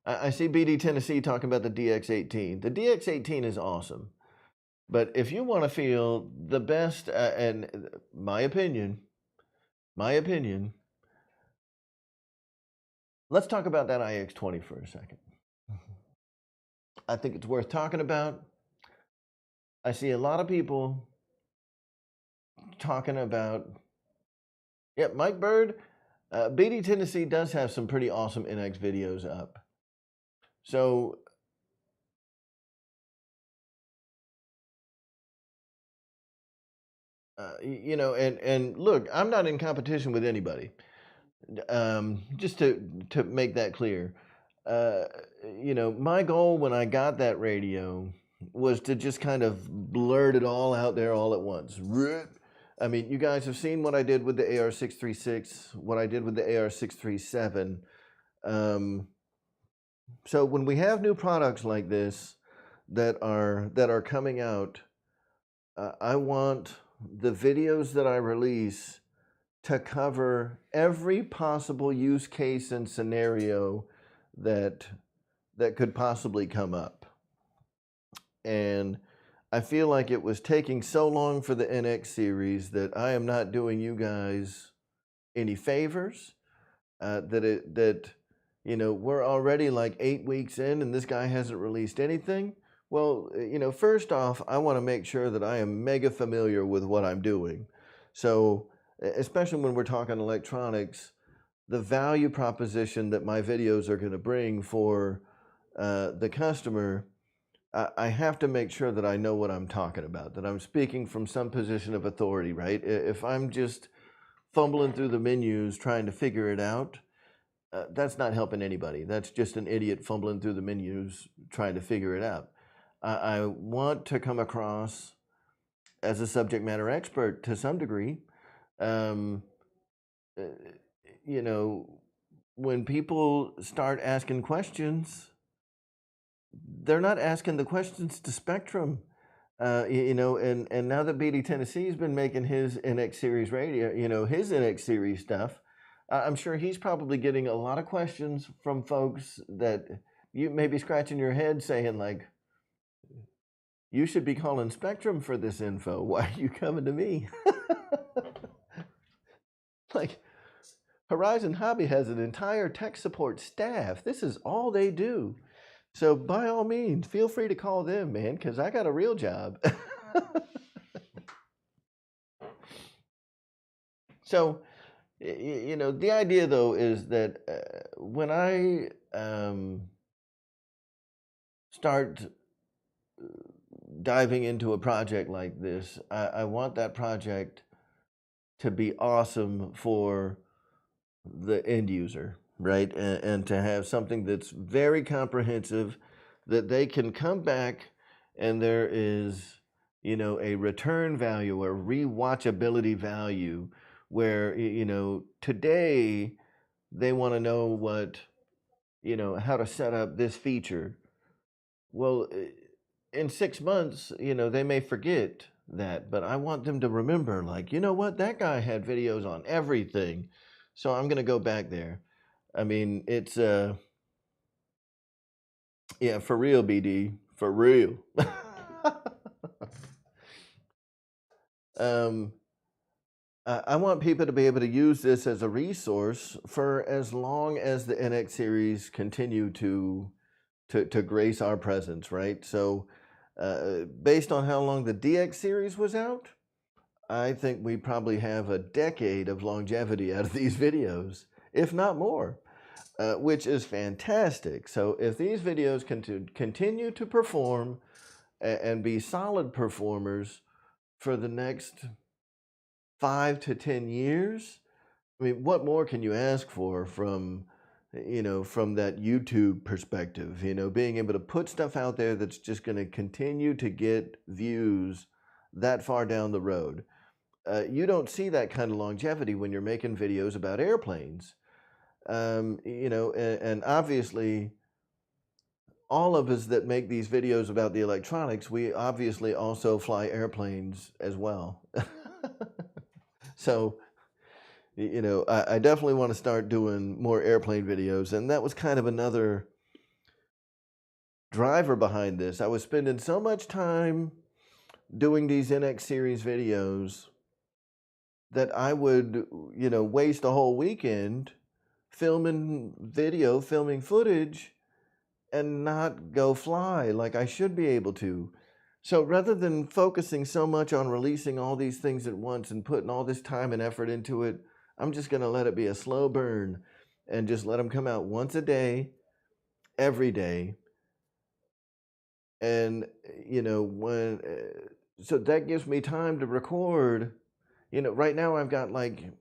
I see BD Tennessee talking about the DX18. The DX18 is awesome, but if you want to feel the best, and my opinion, let's talk about that IX20 for a second. I think it's worth talking about. I see a lot of people talking about, Mike Bird, BD Tennessee does have some pretty awesome NX videos up. So, and look, I'm not in competition with anybody. Just to make that clear, my goal when I got that radio was to just kind of blurt it all out there all at once. I mean, you guys have seen what I did with the AR636, what I did with the AR637. So when we have new products like this that are coming out, I want the videos that I release to cover every possible use case and scenario that could possibly come up. And I feel like it was taking so long for the NX series that I am not doing you guys any favors. That we're already like 8 weeks in and this guy hasn't released anything. Well, first off, I want to make sure that I am mega familiar with what I'm doing. So, especially when we're talking electronics, the value proposition that my videos are going to bring for the customer, I have to make sure that I know what I'm talking about, that I'm speaking from some position of authority, right? If I'm just fumbling through the menus trying to figure it out, that's not helping anybody. That's just an idiot fumbling through the menus trying to figure it out. I want to come across as a subject matter expert to some degree. Um, uh, you know, when people start asking questions, they're not asking the questions to Spectrum. And now that BD Tennessee's been making his NX Series radio, his NX Series stuff, I'm sure he's probably getting a lot of questions from folks that you may be scratching your head saying, like, you should be calling Spectrum for this info. Why are you coming to me? Like, Horizon Hobby has an entire tech support staff. This is all they do. So by all means, feel free to call them, man, because I got a real job. So, the idea though is that when I start diving into a project like this, I want that project to be awesome for the end user, right? And to have something that's very comprehensive that they can come back and there is, a return value or rewatchability value where, today they want to know how to set up this feature. Well, in 6 months, they may forget that, but I want them to remember, like, you know what, that guy had videos on everything. So I'm going to go back there. I mean, it's, yeah, for real, BD, for real. um, I want people to be able to use this as a resource for as long as the NX series continue to grace our presence, right? So, based on how long the DX series was out, I think we probably have a decade of longevity out of these videos, if not more, which is fantastic. So if these videos continue to perform and be solid performers for the next 5 to 10 years, I mean, what more can you ask for from that YouTube perspective, being able to put stuff out there that's just going to continue to get views that far down the road. You don't see that kind of longevity when you're making videos about airplanes. And obviously, all of us that make these videos about the electronics, we obviously also fly airplanes as well. So, I definitely want to start doing more airplane videos. And that was kind of another driver behind this. I was spending so much time doing these NX series videos that I would, waste a whole weekend filming footage and not go fly like I should be able to. So rather than focusing so much on releasing all these things at once and putting all this time and effort into it, I'm just going to let it be a slow burn and just let them come out once a day, every day. And, so that gives me time to record. Right now I've got like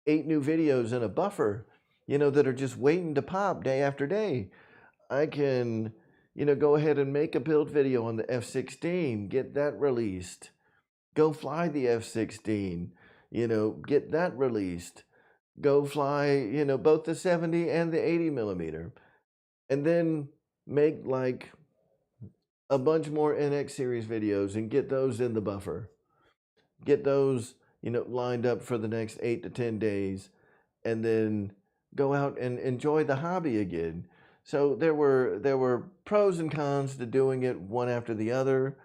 8 new videos in a buffer, that are just waiting to pop day after day. I can, go ahead and make a build video on the F-16, get that released. Go fly the F-16, get that released. Go fly, both the 70 and the 80 millimeter. And then make like a bunch more NX series videos and get those in the buffer. Get those, lined up for the next 8 to 10 days. And then go out and enjoy the hobby again. So there were pros and cons to doing it one after the other,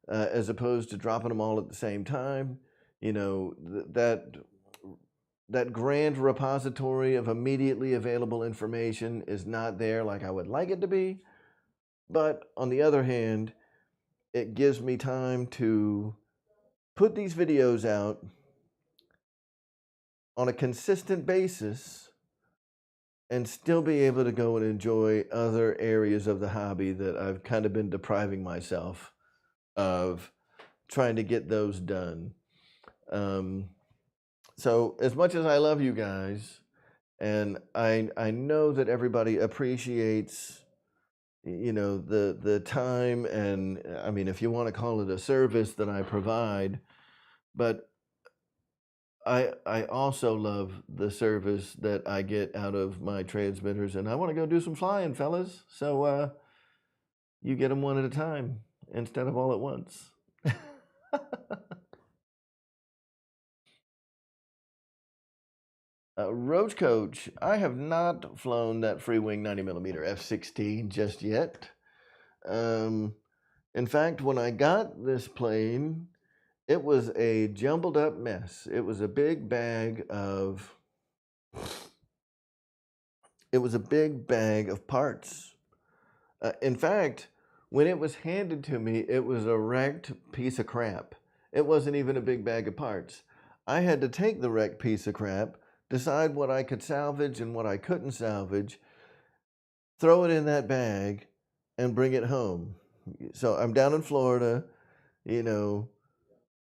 as opposed to dropping them all at the same time. That grand repository of immediately available information is not there like I would like it to be. But on the other hand, it gives me time to put these videos out on a consistent basis and still be able to go and enjoy other areas of the hobby that I've kind of been depriving myself of trying to get those done. So as much as I love you guys, and I know that everybody appreciates, you know, the time, and I mean, if you want to call it a service that I provide, but I also love the service that I get out of my transmitters, and I want to go do some flying, fellas. So you get them one at a time instead of all at once. Roach Coach, I have not flown that Freewing 90mm F-16 just yet. In fact, when I got this plane, it was a jumbled up mess. It was a big bag of parts. In fact, when it was handed to me, it was a wrecked piece of crap. It wasn't even a big bag of parts. I had to take the wrecked piece of crap, decide what I could salvage and what I couldn't salvage, throw it in that bag, and bring it home. So I'm down in Florida, you know,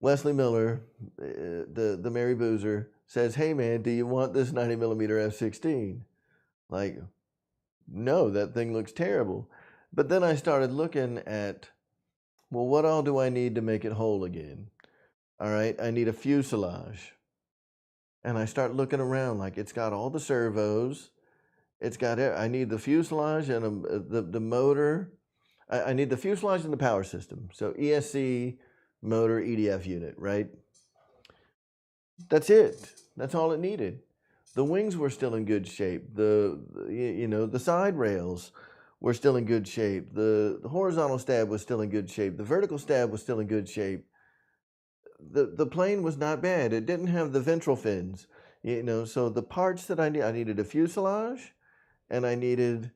Wesley Miller, the Mary Boozer, says, "Hey man, do you want this 90mm F-16? Like, no, that thing looks terrible." But then I started looking at, well, what all do I need to make it whole again? All right, I need a fuselage. And I start looking around, like it's got all the servos. It's got, I need the fuselage and the motor. I need the fuselage and the power system. So ESC, motor, EDF unit, right? That's it. That's all it needed. The wings were still in good shape. The side rails were still in good shape. The horizontal stab was still in good shape. The vertical stab was still in good shape. The plane was not bad. It didn't have the ventral fins, you know. So the parts that I needed a fuselage, and I needed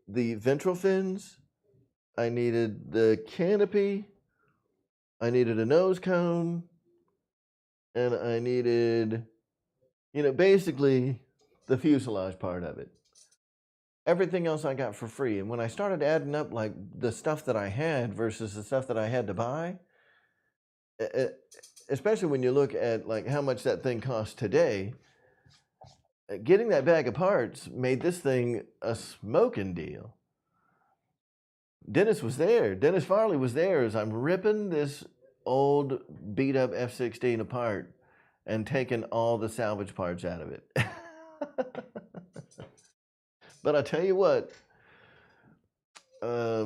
the ventral fins. I needed the canopy. I needed a nose cone, and I needed, you know, basically the fuselage part of it. Everything else I got for free. And when I started adding up like the stuff that I had versus the stuff that I had to buy, especially when you look at like how much that thing costs today, getting that bag of parts made this thing a smoking deal. Dennis was there. Dennis Farley was there as I'm ripping this old beat up F-16 apart and taking all the salvage parts out of it. But I tell you what, I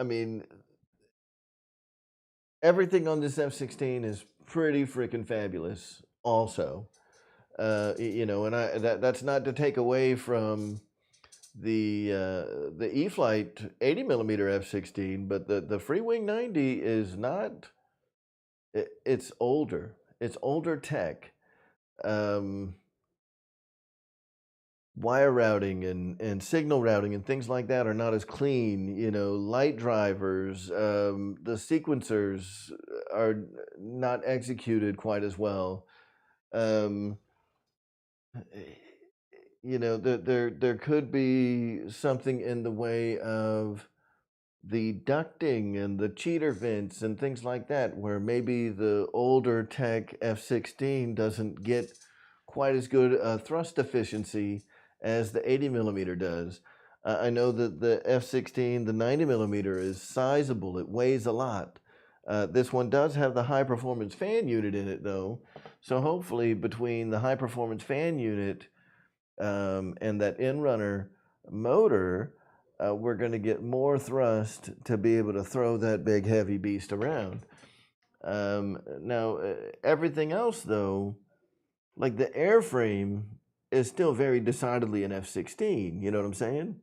mean, everything on this F-16 is pretty freaking fabulous also. You know, and that's not to take away from the E-flite 80mm F-16, but the Freewing 90 is not. It's older. It's older tech. Wire routing and signal routing and things like that are not as clean. You know, light drivers, the sequencers are not executed quite as well. You know, there could be something in the way of the ducting and the cheater vents and things like that, where maybe the older tech F-16 doesn't get quite as good thrust efficiency as the 80mm does. I know that the F-16, the 90mm, is sizable. It weighs a lot. This one does have the high performance fan unit in it though. So hopefully between the high performance fan unit and that in-runner motor, we're going to get more thrust to be able to throw that big heavy beast around. Now, everything else though, like the airframe is still very decidedly an F-16, you know what I'm saying?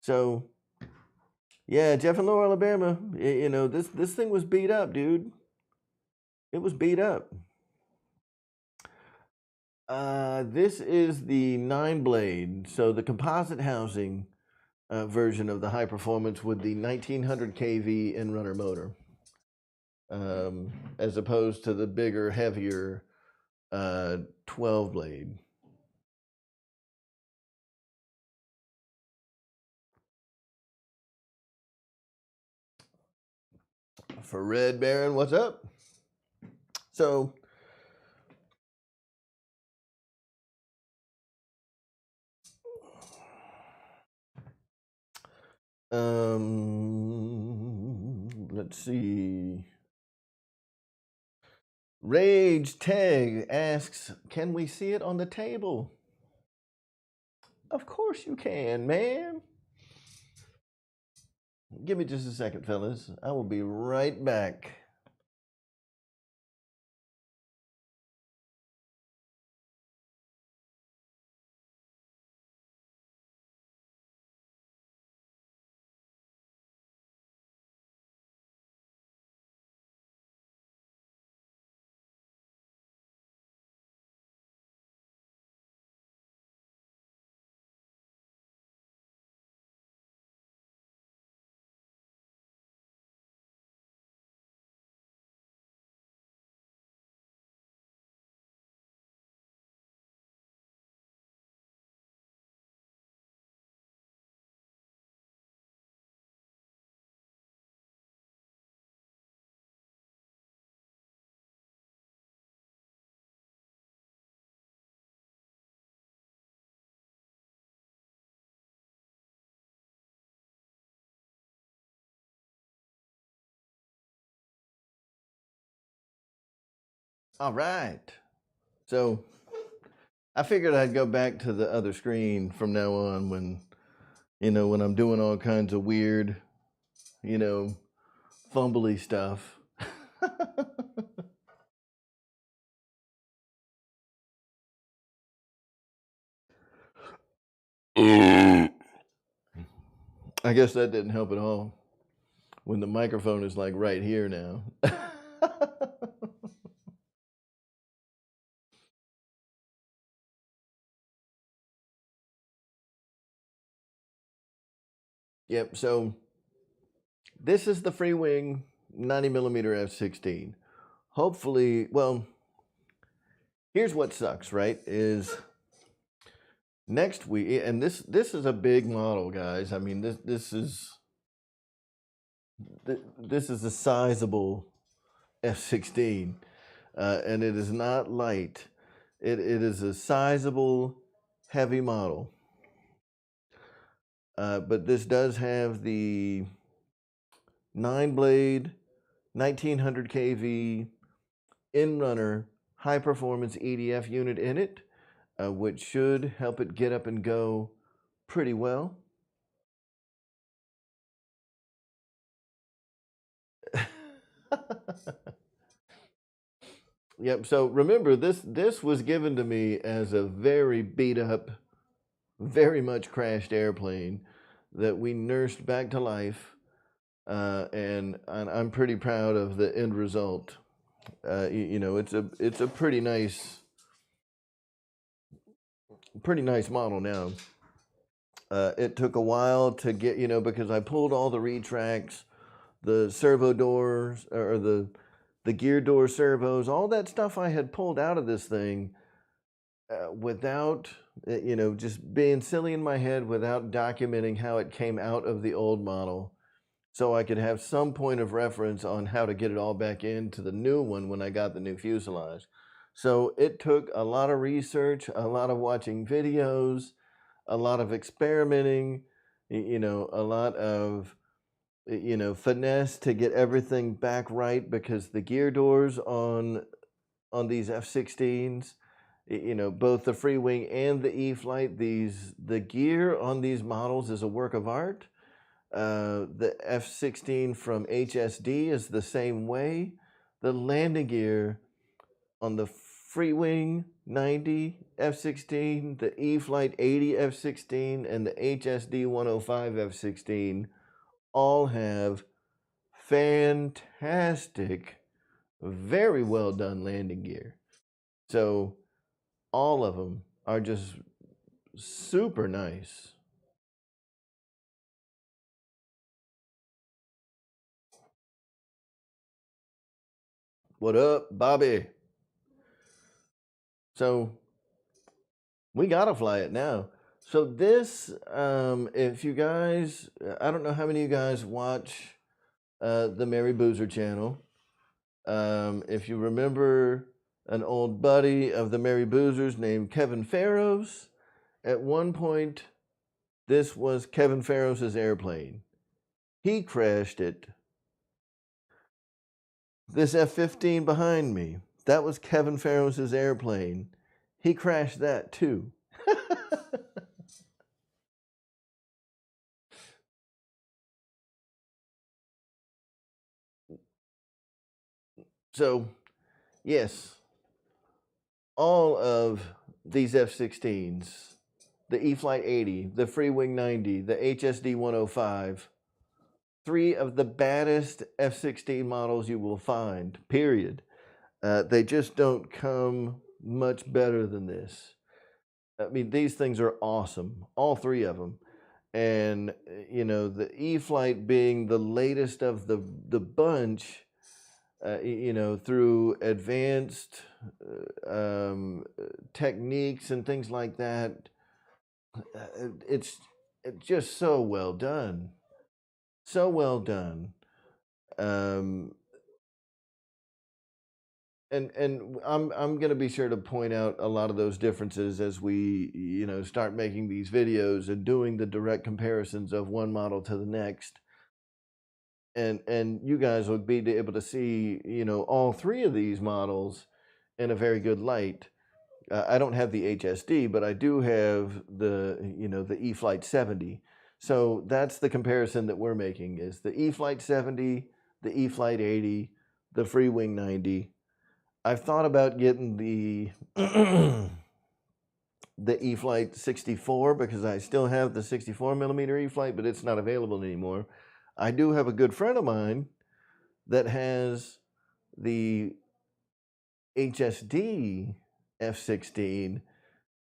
So, yeah, Jeff in Lower Alabama, you know, this thing was beat up, dude. It was beat up. This is the 9-blade, so the composite housing version of the high performance with the 1900 kV in-runner motor, as opposed to the bigger, heavier 12 blade. For Red Baron, what's up? So, let's see. Rage Tag asks, can we see it on the table? Of course you can, man. Give me just a second, fellas. I will be right back. All right. So I figured I'd go back to the other screen from now on when, when I'm doing all kinds of weird, fumbly stuff. I guess that didn't help at all when the microphone is like right here now. Yep, so this is the Free Wing 90 millimeter F-16. Hopefully, well, here's what sucks, right? Is next week, and this is a big model, guys. I mean, this is a sizable F-16, and it is not light. It is a sizable, heavy model. But this does have the 9-blade, 1900 kV in-runner high-performance EDF unit in it, which should help it get up and go pretty well. Yep. So remember, this was given to me as a very beat up, very much crashed airplane that we nursed back to life, and I'm pretty proud of the end result. It's a pretty nice model now. It took a while to get, because I pulled all the retracts, the servo doors, or the gear door servos, all that stuff I had pulled out of this thing without, just being silly in my head without documenting how it came out of the old model, so I could have some point of reference on how to get it all back into the new one when I got the new fuselage. So it took a lot of research, a lot of watching videos, a lot of experimenting, a lot of finesse to get everything back right, because the gear doors on these F-16s, both the Free Wing and the E-flite, the gear on these models is a work of art. The F-16 from HSD is the same way. The landing gear on the Free Wing 90 F-16, the E-flite 80 F-16, and the HSD 105 F-16 all have fantastic, very well done landing gear. So all of them are just super nice. What up, Bobby? So we gotta fly it now. So this, if you guys, I don't know how many of you guys watch the Mary Boozer channel. If you remember an old buddy of the Mary Boozers named Kevin Farrows, at one point, this was Kevin Farrows' airplane. He crashed it. This F-15 behind me, that was Kevin Farrows' airplane. He crashed that too. So, yes, all of these F-16s, the E-flite 80, the Freewing 90, the HSD 105, three of the baddest F-16 models you will find, period. They just don't come much better than this. I mean, these things are awesome, all three of them. And, you know, the E-flite being the latest of the bunch, you know, through advanced techniques and things like that, it's just so well done. So well done. And I'm going to be sure to point out a lot of those differences as we, you know, start making these videos and doing the direct comparisons of one model to the next. And you guys will be able to see, you know, all three of these models in a very good light. I don't have the HSD, but I do have the, you know, the E-flite 70. So that's the comparison that we're making, is the E-flite 70, the E-flite 80, the Freewing 90. I've thought about getting the the E-flite 64 because I still have the 64 millimeter E-flite, but it's not available anymore. I do have a good friend of mine that has the HSD F-16,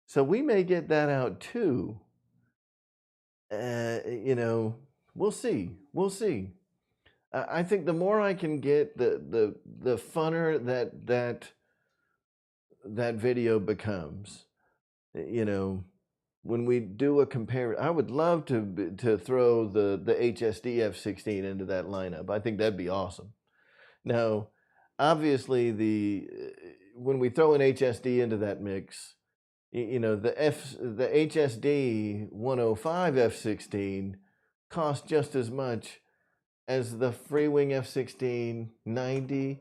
so we may get that out too. You know, we'll see. We'll see. I think the more I can get, the funner that video becomes. You know, when we do a compare, I would love to throw the HSD F-16 into that lineup. I think that'd be awesome. Now, obviously, when we throw an HSD into that mix, you know, the HSD 105 F-16 costs just as much as the Freewing F-16 90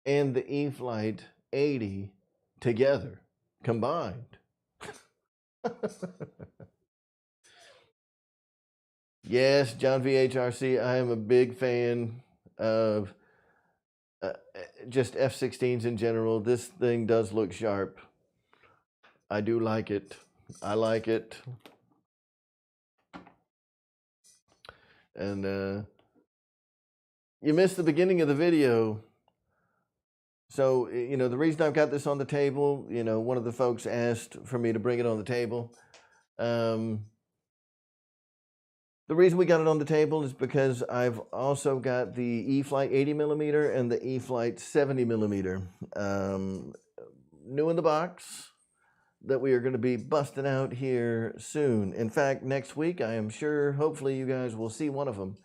and the E-flite 80 together, combined. Yes, John VHRC, I am a big fan of just F-16s in general. This thing does look sharp. I do like it. I like it. And you missed the beginning of the video. So, you know, the reason I've got this on the table, you know, one of the folks asked for me to bring it on the table. The reason we got it on the table is because I've also got the E-flite 80 millimeter and the E-flite 70 millimeter new in the box that we are going to be busting out here soon. In fact, next week, I am sure, hopefully you guys will see one of them.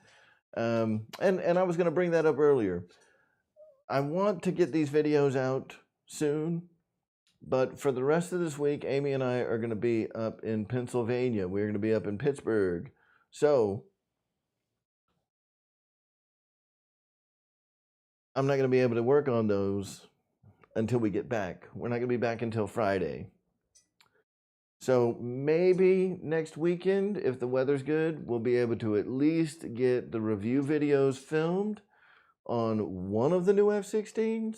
And I was going to bring that up earlier. I want to get these videos out soon, but for the rest of this week, Amy and I are going to be up in Pennsylvania. We're going to be up in Pittsburgh. So I'm not going to be able to work on those until we get back. We're not going to be back until Friday. So maybe next weekend, if the weather's good, we'll be able to at least get the review videos filmed on one of the new F-16s,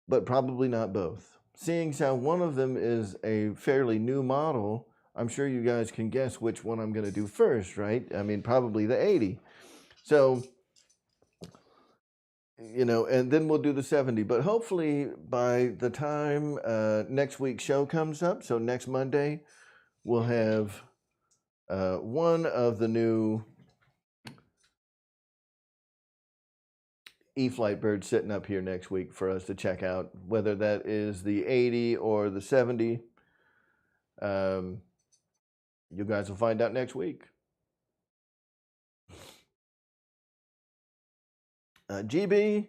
but probably not both. Seeing as how one of them is a fairly new model, I'm sure you guys can guess which one I'm going to do first, right? I mean, probably the 80. So, you know, and then we'll do the 70. But hopefully by the time next week's show comes up, so next Monday, we'll have one of the new E-flite bird sitting up here next week for us to check out, whether that is the 80 or the 70. You guys will find out next week. GB,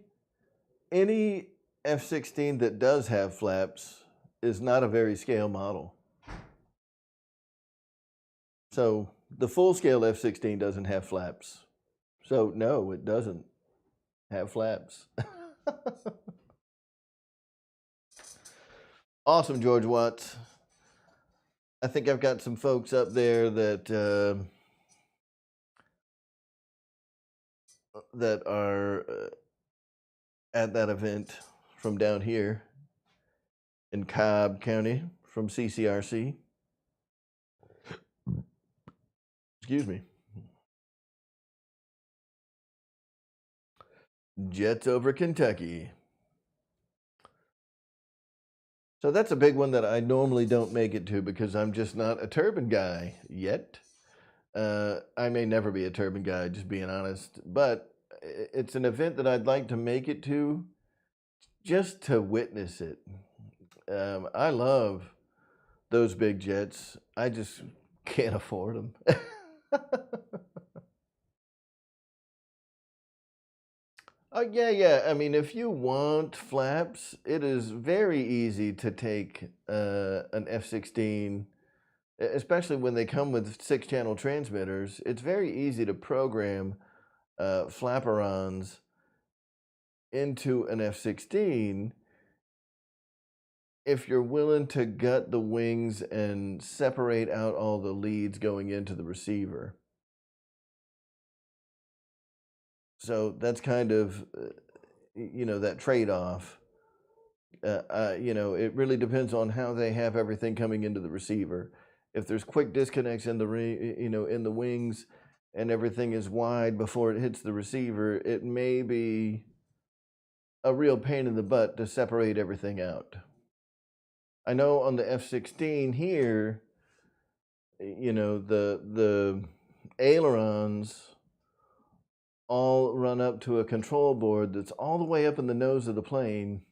any F-16 that does have flaps is not a very scale model. So the full-scale F-16 doesn't have flaps. So no, it doesn't have flaps. Awesome, George Watts. I think I've got some folks up there that that are at that event from down here in Cobb County from CCRC. Excuse me. Jets over Kentucky. So that's a big one that I normally don't make it to because I'm just not a turbine guy yet. I may never be a turbine guy, just being honest. But it's an event that I'd like to make it to just to witness it. I love those big jets. I just can't afford them. Oh, yeah. I mean, if you want flaps, it is very easy to take an F-16, especially when they come with 6-channel transmitters. It's very easy to program flaperons into an F-16 if you're willing to gut the wings and separate out all the leads going into the receiver. So that's kind of, that trade-off. It really depends on how they have everything coming into the receiver. If there's quick disconnects in the wings and everything is wide before it hits the receiver, it may be a real pain in the butt to separate everything out. I know on the F-16 here, the ailerons all run up to a control board that's all the way up in the nose of the plane,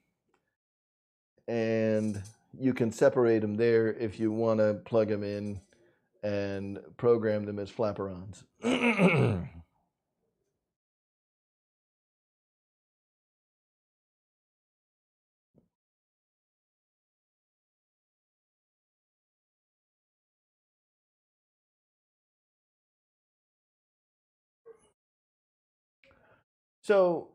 and you can separate them there if you want to plug them in and program them as flaperons. So,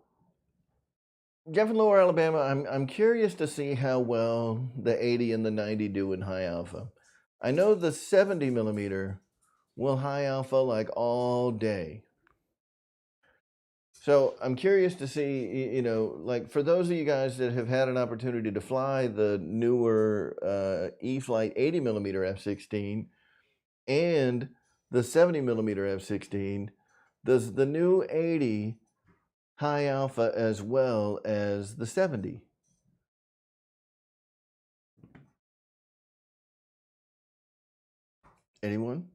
Jeff in Lower Alabama, I'm curious to see how well the 80 and the 90 do in high alpha. I know the 70 millimeter will high alpha like all day. So I'm curious to see, like for those of you guys that have had an opportunity to fly the newer E-flite 80 millimeter F-16 and the 70 millimeter F-16, does the new 80 high alpha as well as the 70? Anyone?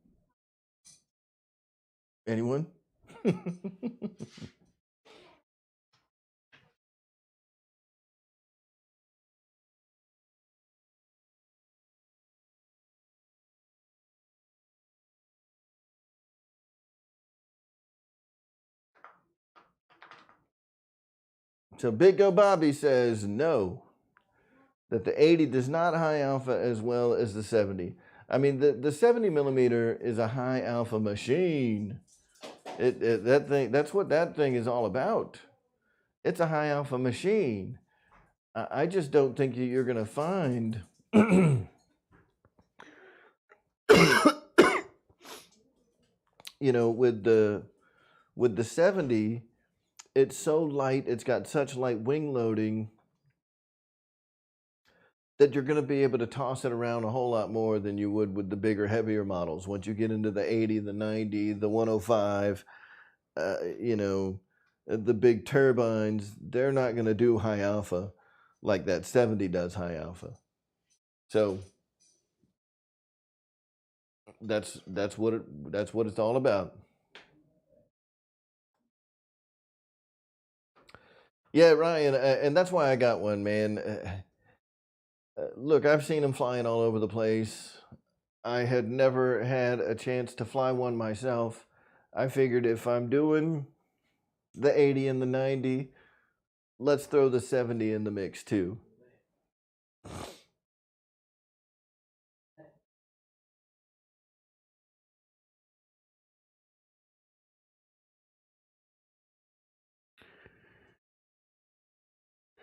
Anyone? So Big Go Bobby says no, that the 80 does not high alpha as well as the 70. I mean, the 70 millimeter is a high alpha machine. That's what that thing is all about. It's a high alpha machine. I just don't think you're going to find with the 70, it's so light, it's got such light wing loading that you're going to be able to toss it around a whole lot more than you would with the bigger, heavier models. Once you get into the 80, the 90, the 105, the big turbines, they're not going to do high alpha like that 70 does high alpha. So that's what it's all about. Yeah, Ryan, and that's why I got one, man. Look, I've seen them flying all over the place. I had never had a chance to fly one myself. I figured if I'm doing the 80 and the 90, let's throw the 70 in the mix too.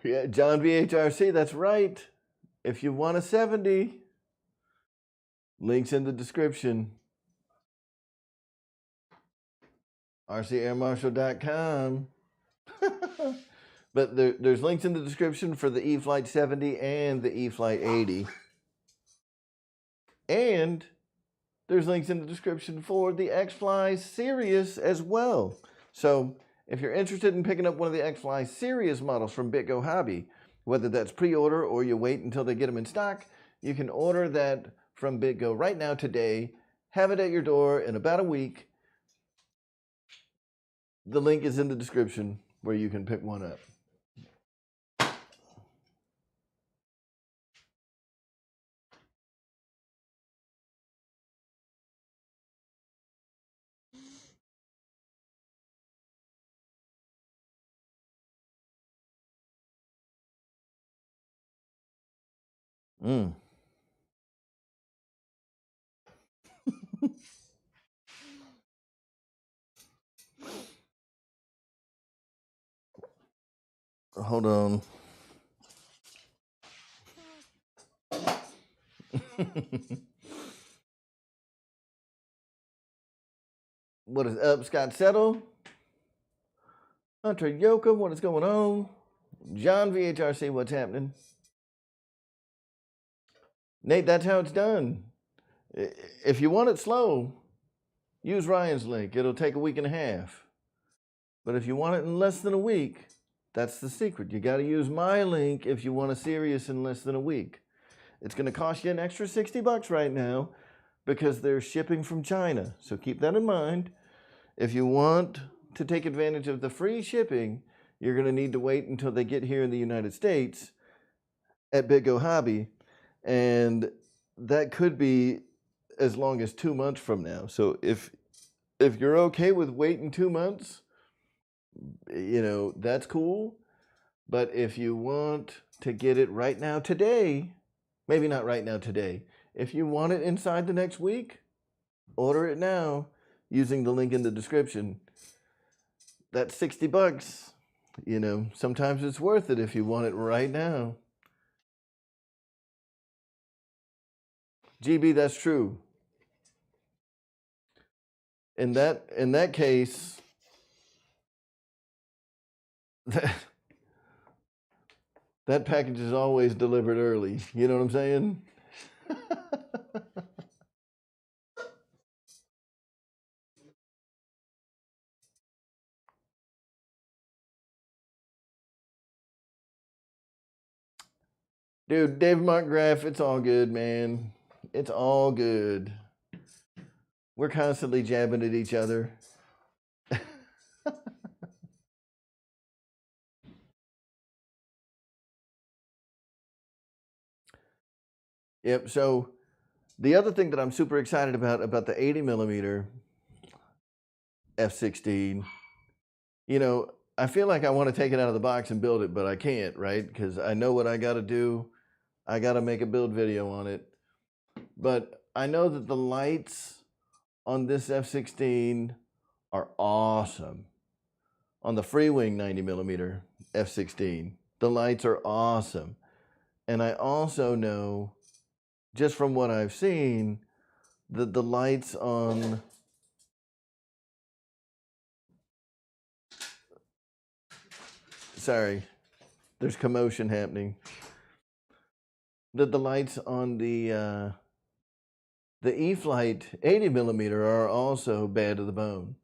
Yeah, John VHRC, that's right. If you want a 70, links in the description. rcairmarshal.com. But there's links in the description for the eFlight 70 and the eFlight 80. And there's links in the description for the XFly Sirius as well. So if you're interested in picking up one of the XFly Sirius models from BitGo Hobby, whether that's pre-order or you wait until they get them in stock, you can order that from BitGo right now today, have it at your door in about a week. The link is in the description where you can pick one up. Mm. Hold on. What is up, Scott Settle? Hunter Yoka, what is going on? John VHRC, what's happening? Nate, that's how it's done. If you want it slow, use Ryan's link. It'll take a week and a half. But if you want it in less than a week, that's the secret. You got to use my link if you want a Sirius in less than a week. It's going to cost you an extra $60 right now because they're shipping from China. So keep that in mind. If you want to take advantage of the free shipping, you're going to need to wait until they get here in the United States at BitGo Hobby. And that could be as long as 2 months from now. So if you're okay with waiting 2 months, you know, that's cool. But if you want to get it right now today, maybe not right now today, if you want it inside the next week, order it now using the link in the description. That's $60. You know, sometimes it's worth it if you want it right now. GB, that's true. In that case, that package is always delivered early. You know what I'm saying? Dude, Dave Montgraff, it's all good, man. It's all good. We're constantly jabbing at each other. Yep, so the other thing that I'm super excited about the 80 millimeter F-16, you know, I feel like I want to take it out of the box and build it, but I can't, right? Because I know what I got to do. I got to make a build video on it. But I know that the lights on this F-16 are awesome. On the free wing 90 millimeter F-16, the lights are awesome. And I also know, just from what I've seen, that the lights on sorry, there's commotion happening. That the lights on the eFlight 80 millimeter are also bad to the bone.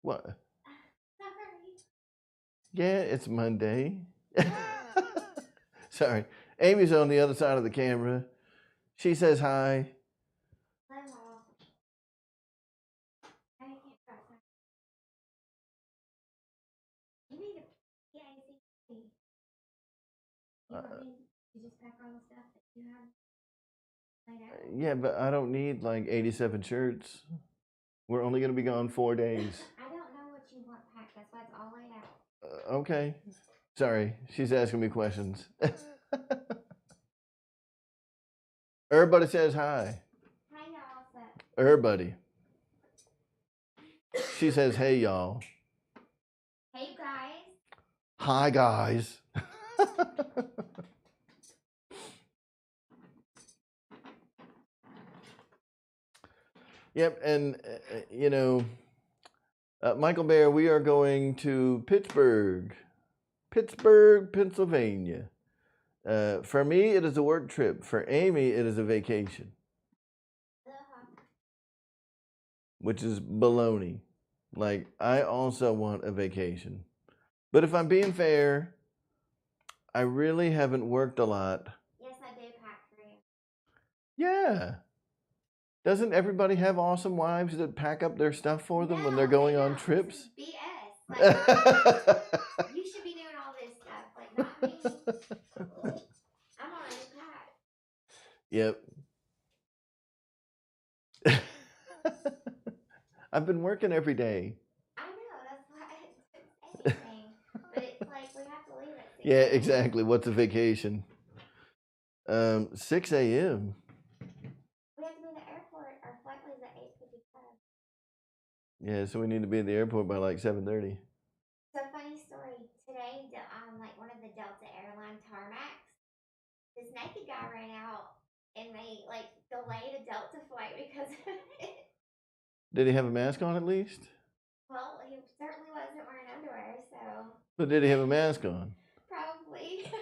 What? Yeah, it's Monday. Sorry. Amy's on the other side of the camera. She says hi. You want me to just pack all the stuff that you have laid out? Yeah, but I don't need like 87 shirts. We're only going to be gone 4 days. I don't know what you want packed. That's why it's all laid out. Okay. Sorry, she's asking me questions. Everybody says hi. Hi, y'all. So, Everybody. She says, hey, y'all. hey, you guys. Hi, guys. Yep, and you know, Michael Bear, we are going to Pittsburgh, Pennsylvania. For me, it is a work trip. For Amy, it is a vacation, which is baloney. Like, I also want a vacation. But if I'm being fair, I really haven't worked a lot. Yes, I do pack for you. Yeah. Doesn't everybody have awesome wives that pack up their stuff for them when they're going on trips? This is BS. Like, you should be doing all this stuff. Like, not me. I'm already packed. Yep. I've been working every day. I know, that's why I didn't say anything. But it's like we have to leave at 6 Yeah, exactly. What's a vacation? 6 a.m. We have to be in the airport. Our flight leaves at 8:55. Yeah, so we need to be at the airport by like 7:30. So funny story. Today, like one of the Delta Airline tarmacs, this naked guy ran out and they like delayed a Delta flight because of it. Did he have a mask on at least? Well, he certainly wasn't wearing underwear, so. But did he have a mask on? Probably.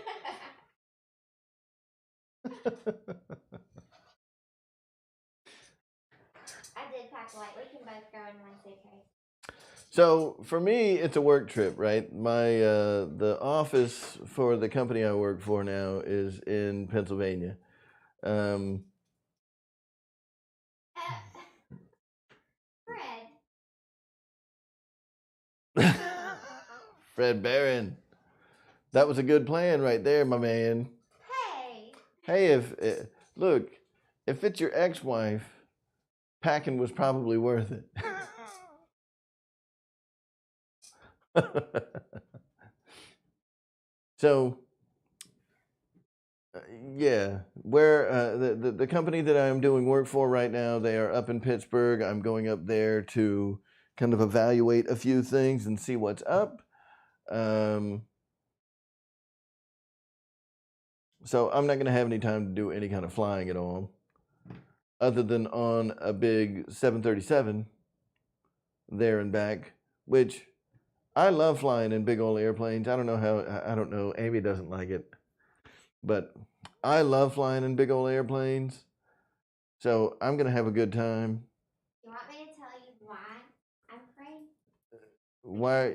I did pack light. We can both go in one suitcase. So for me, it's a work trip, right? My the office for the company I work for now is in Pennsylvania. Fred. Fred Barron. That was a good plan right there, my man. Hey. Hey, if look, if it's your ex-wife, packing was probably worth it. So, yeah, where the company that I'm doing work for right now, they are up in Pittsburgh. I'm going up there to kind of evaluate a few things and see what's up. So I'm not going to have any time to do any kind of flying at all, other than on a big 737 there and back, which I love flying in big old airplanes. I don't know. Amy doesn't like it, but I love flying in big old airplanes. So I'm going to have a good time. You want me to tell you why I'm afraid?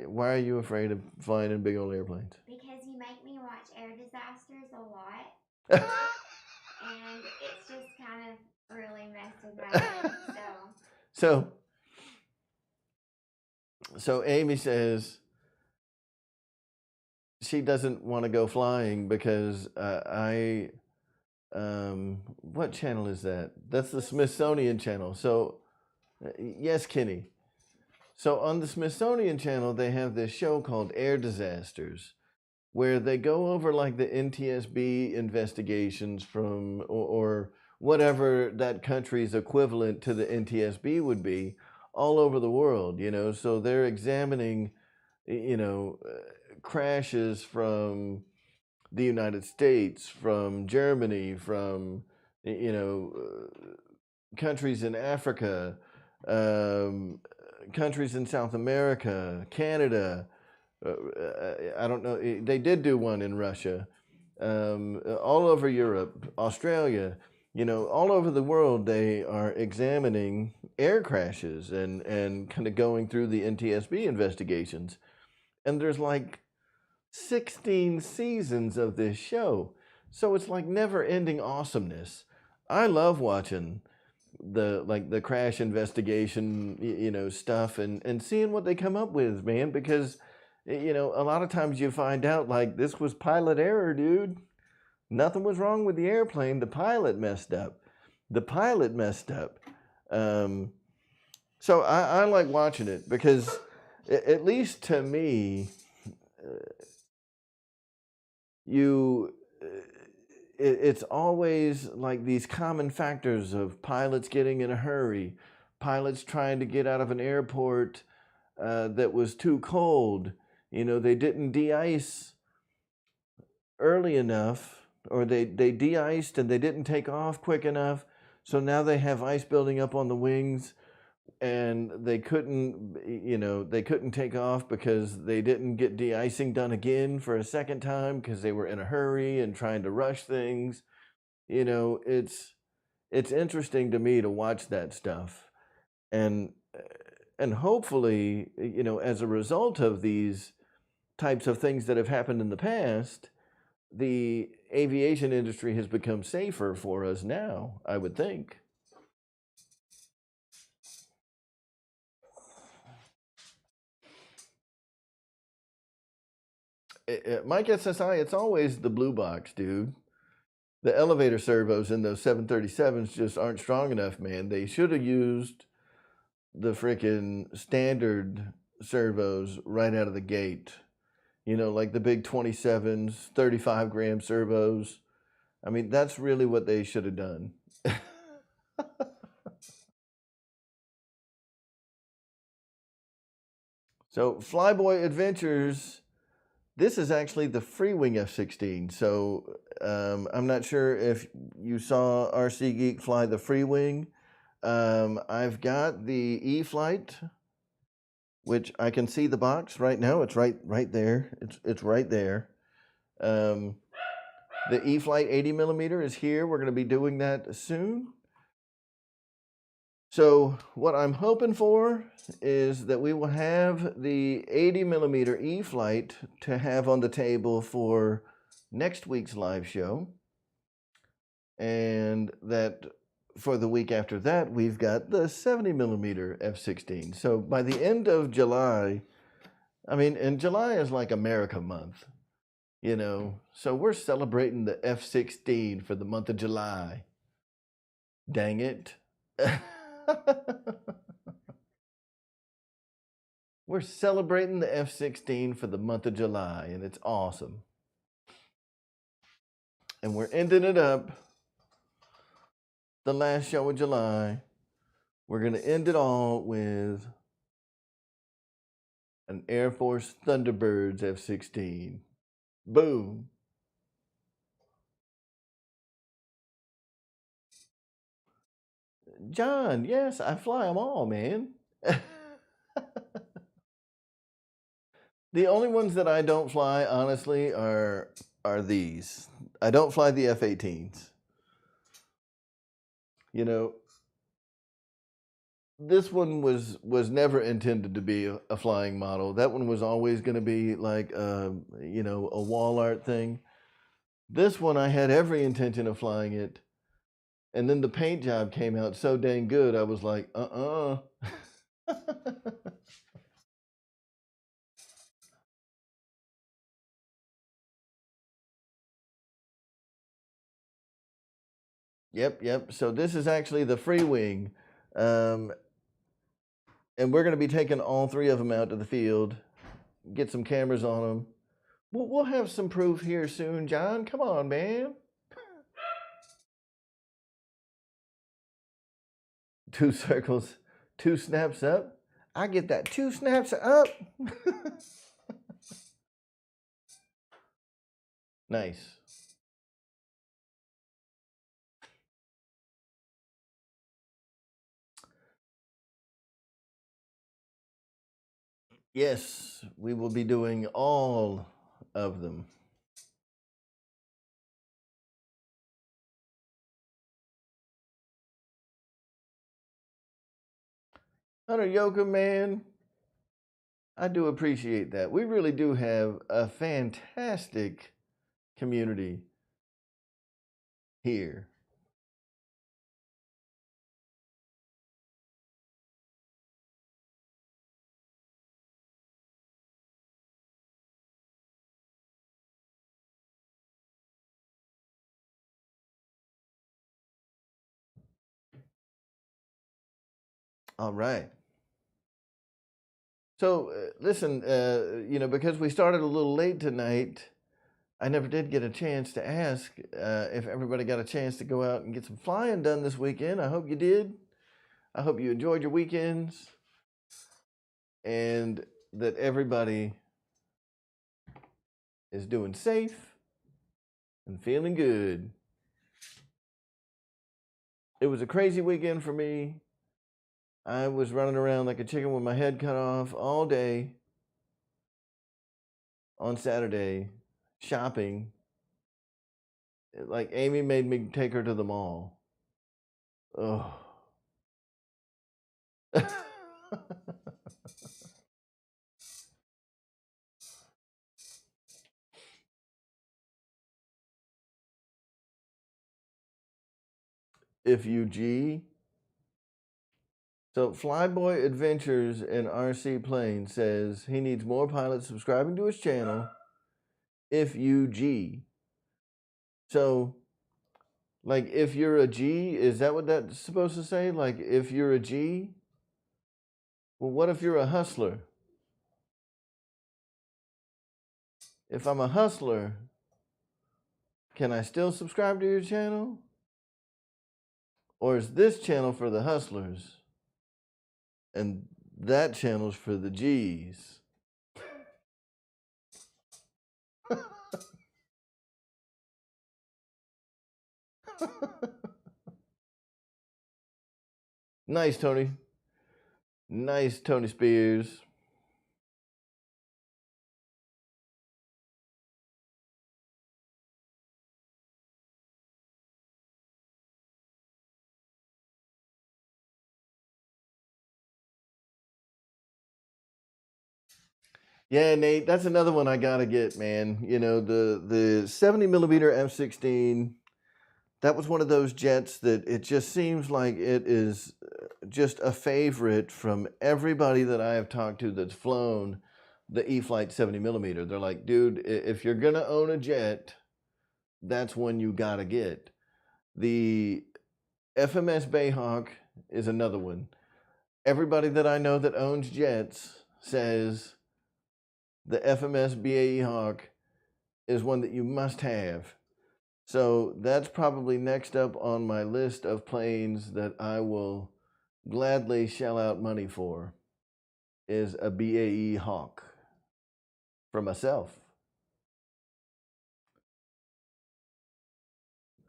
Why are you afraid of flying in big old airplanes? Because you make me watch air disasters a lot. And it's just kind of really messed with my head. So Amy says she doesn't want to go flying because what channel is that? That's the Smithsonian channel. So yes, Kenny. So on the Smithsonian channel, they have this show called Air Disasters, where they go over like the NTSB investigations from or whatever that country's equivalent to the NTSB would be all over the world, you know. So they're examining, you know, crashes from the United States, from Germany, from, you know, countries in Africa, countries in South America, Canada. I don't know. They did do one in Russia, all over Europe, Australia. You know, all over the world, they are examining air crashes and kind of going through the NTSB investigations. And there's like 16 seasons of this show. So it's like never-ending awesomeness. I love watching the crash investigation, you know, stuff and seeing what they come up with, man, because you know, a lot of times you find out like this was pilot error, dude. Nothing was wrong with the airplane. The pilot messed up. The pilot messed up. So I like watching it because, at least to me, it's always like these common factors of pilots getting in a hurry, pilots trying to get out of an airport that was too cold. They didn't de-ice early enough, or they de-iced and they didn't take off quick enough. So now they have ice building up on the wings, and they couldn't take off because they didn't get de-icing done again for a second time because they were in a hurry and trying to rush things. It's interesting to me to watch that stuff, and hopefully, as a result of these types of things that have happened in the past, the aviation industry has become safer for us now, I would think. Mike SSI, it's always the blue box, dude. The elevator servos in those 737s just aren't strong enough, man. They should have used the freaking standard servos right out of the gate. Like the big 27s, 35-gram servos. I mean, that's really what they should have done. So, Flyboy Adventures, this is actually the Freewing F-16. So, I'm not sure if you saw RC Geek fly the Freewing. I've got the E-Flight, which I can see the box right now. It's right there. It's right there. The E-Flight 80mm is here. We're going to be doing that soon. So what I'm hoping for is that we will have the 80mm E-Flight to have on the table for next week's live show. And that for the week after that, we've got the 70mm F-16. So by the end of July, and July is like America month, so we're celebrating the F-16 for the month of July. Dang it. We're celebrating the F-16 for the month of July, and it's awesome. And we're ending it up the last show of July. We're going to end it all with an Air Force Thunderbirds F-16. Boom. John, yes, I fly them all, man. The only ones that I don't fly, honestly, are these. I don't fly the F-18s. This one was never intended to be a flying model. That one was always going to be like a wall art thing. This one, I had every intention of flying it, and then the paint job came out so dang good. I was like, Yep. So this is actually the free wing. And we're going to be taking all three of them out to the field, get some cameras on them. We'll have some proof here soon, John. Come on, man. 2 circles, 2 snaps up. I get that 2 snaps up. Nice. Yes, we will be doing all of them. Hunter Yoga, man, I do appreciate that. We really do have a fantastic community here. All right. So, listen, because we started a little late tonight, I never did get a chance to ask if everybody got a chance to go out and get some flying done this weekend. I hope you did. I hope you enjoyed your weekends and that everybody is doing safe and feeling good. It was a crazy weekend for me. I was running around like a chicken with my head cut off all day on Saturday shopping. Like Amy made me take her to the mall. Oh. If you G. So Flyboy Adventures in RC Plane says he needs more pilots subscribing to his channel. If you G. So, like, if you're a G, is that what that's supposed to say? Like, if you're a G? Well, what if you're a hustler? If I'm a hustler, can I still subscribe to your channel? Or is this channel for the hustlers and that channel's for the G's? Nice, Tony. Nice, Tony Spears. Yeah, Nate, that's another one I gotta get, man. You know, the 70 millimeter F-16. That was one of those jets that it just seems like it is just a favorite from everybody that I have talked to that's flown the E-flite 70 millimeter. They're like, dude, if you're gonna own a jet, that's one you gotta get. The FMS Bayhawk is another one. Everybody that I know that owns jets says the FMS BAE Hawk is one that you must have. So that's probably next up on my list of planes that I will gladly shell out money for, is a BAE Hawk for myself.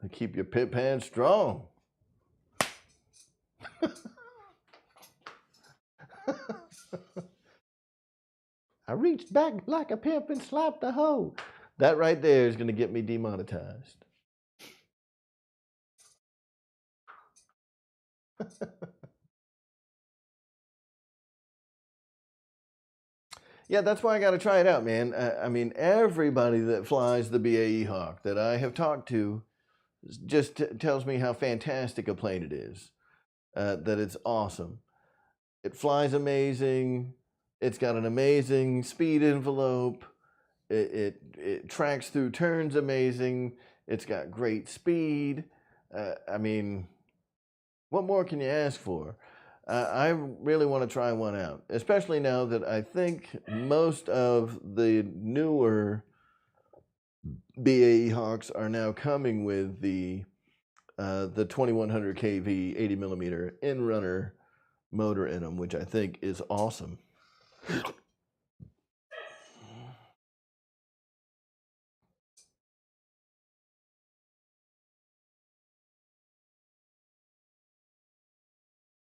To keep your pit pan strong. I reached back like a pimp and slapped the hoe. That right there is going to get me demonetized. Yeah, that's why I got to try it out, man. I mean, everybody that flies the BAE Hawk that I have talked to just tells me how fantastic a plane it is, that it's awesome. It flies amazing. It's got an amazing speed envelope. It tracks through turns amazing. It's got great speed. I mean, what more can you ask for? I really want to try one out, especially now that I think most of the newer BAE Hawks are now coming with the 2100 kV 80 millimeter in-runner motor in them, which I think is awesome.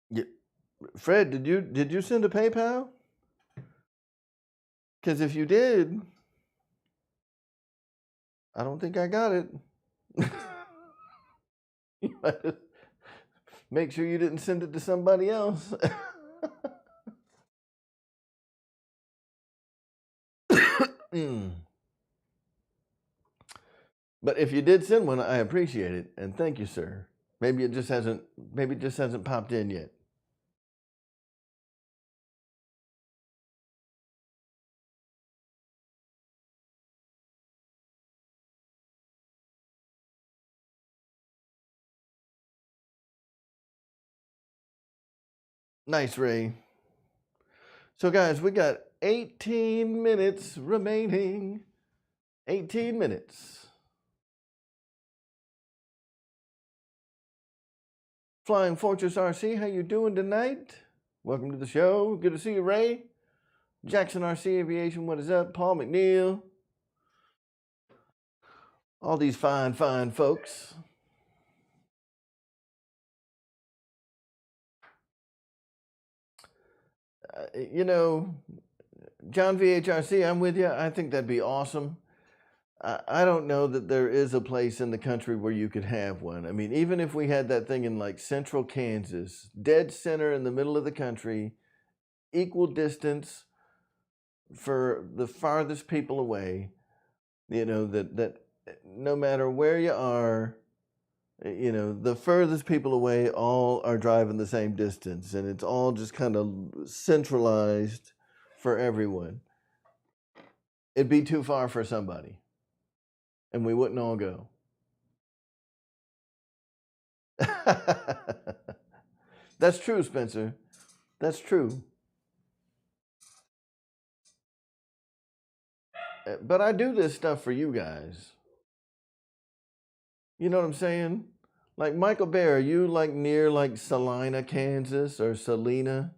Yeah. Fred, did you send a PayPal? Because if you did, I don't think I got it. You might have- Make sure you didn't send it to somebody else. But if you did send one, I appreciate it and thank you, sir. Maybe it just hasn't popped in yet. Nice, Ray. So, guys, we got 18 minutes remaining. 18 minutes. Flying Fortress RC, how you doing tonight? Welcome to the show. Good to see you, Ray. Jackson RC Aviation, what is up? Paul McNeil. All these fine, fine folks. You know, John VHRC, I'm with you. I think that'd be awesome. I don't know that there is a place in the country where you could have one. I mean, even if we had that thing in like central Kansas, dead center in the middle of the country, equal distance for the farthest people away, you know, that no matter where you are, you know, the furthest people away all are driving the same distance, and it's all just kind of centralized for everyone. It'd be too far for somebody, and we wouldn't all go. That's true, Spencer. That's true. But I do this stuff for you guys. You know what I'm saying? Like Michael Bear, are you like near like Salina, Kansas, or Salina?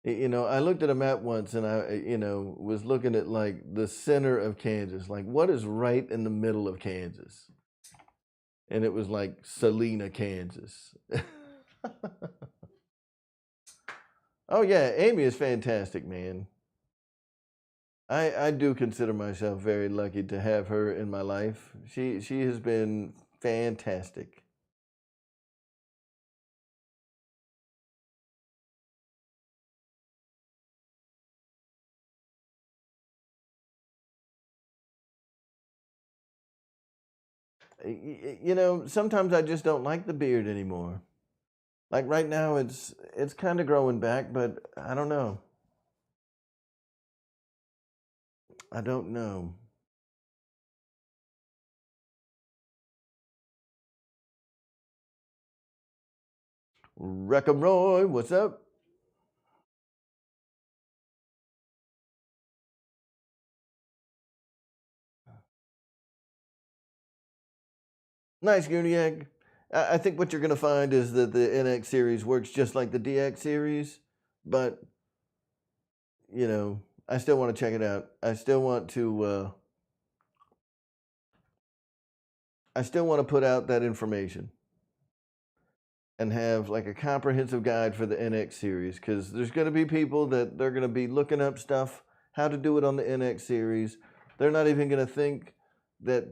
You know, I looked at a map once and you know, was looking at like the center of Kansas. Like, what is right in the middle of Kansas? And it was like Salina, Kansas. Oh, yeah. Amy is fantastic, man. I do consider myself very lucky to have her in my life. She has been fantastic. You know, sometimes I just don't like the beard anymore. Like right now, it's kind of growing back, but I don't know. I don't know. Wreckham Roy, what's up? Nice, Gooniac. I think what you're going to find is that the NX series works just like the DX series, but, you know, I still want to check it out. I still want to put out that information and have like a comprehensive guide for the NX series, because there's going to be people that they're going to be looking up stuff, how to do it on the NX series. They're not even going to think that,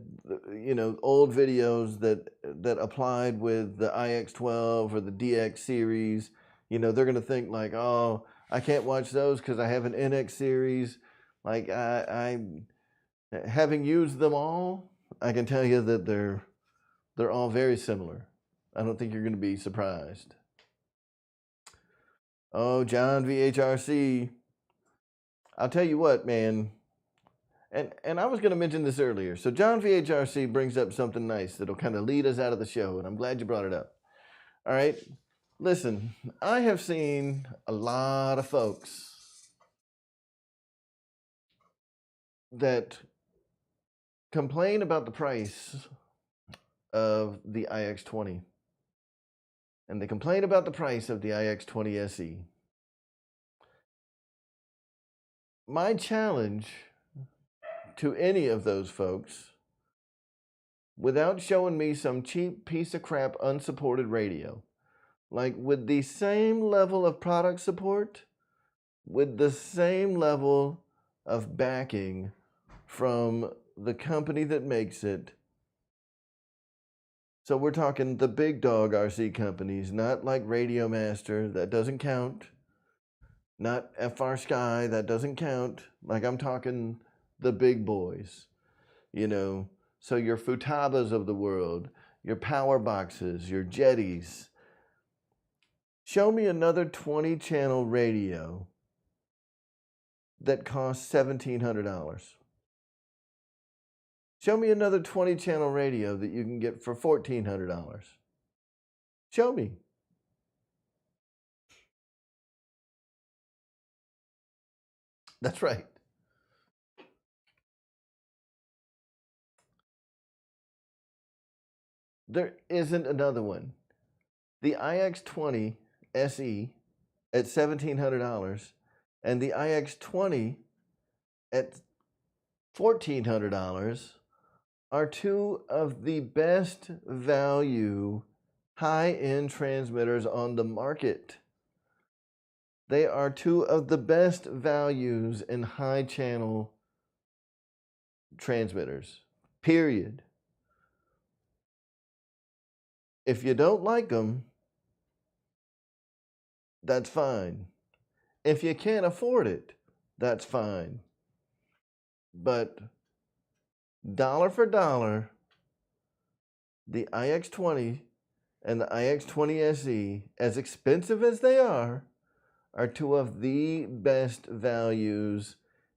you know, old videos that applied with the IX12 or the DX series, you know, they're going to think like, oh, I can't watch those because I have an NX series. Like I having used them all, I can tell you that they're all very similar. I don't think you're going to be surprised. Oh, John VHRC. I'll tell you what, man. And I was going to mention this earlier. So John VHRC brings up something nice that'll kind of lead us out of the show, and I'm glad you brought it up. All right. Listen, I have seen a lot of folks that complain about the price of the iX20. And they complain about the price of the iX20 SE. My challenge to any of those folks, without showing me some cheap piece of crap unsupported radio, like with the same level of product support, with the same level of backing from the company that makes it. So we're talking the big dog RC companies, not like Radio Master, that doesn't count. Not FR Sky, that doesn't count. Like I'm talking the big boys, you know. So your Futabas of the world, your power boxes, your Jetties. Show me another 20 channel radio that costs $1,700. Show me another 20 channel radio that you can get for $1,400. Show me. That's right. There isn't another one. The iX20 SE at $1,700 and the iX20 at $1,400 are two of the best value high-end transmitters on the market. They are two of the best values in high channel transmitters, period. If you don't like them, that's fine. If you can't afford it, that's fine. But dollar for dollar, the iX20 and the iX20 SE, as expensive as they are two of the best values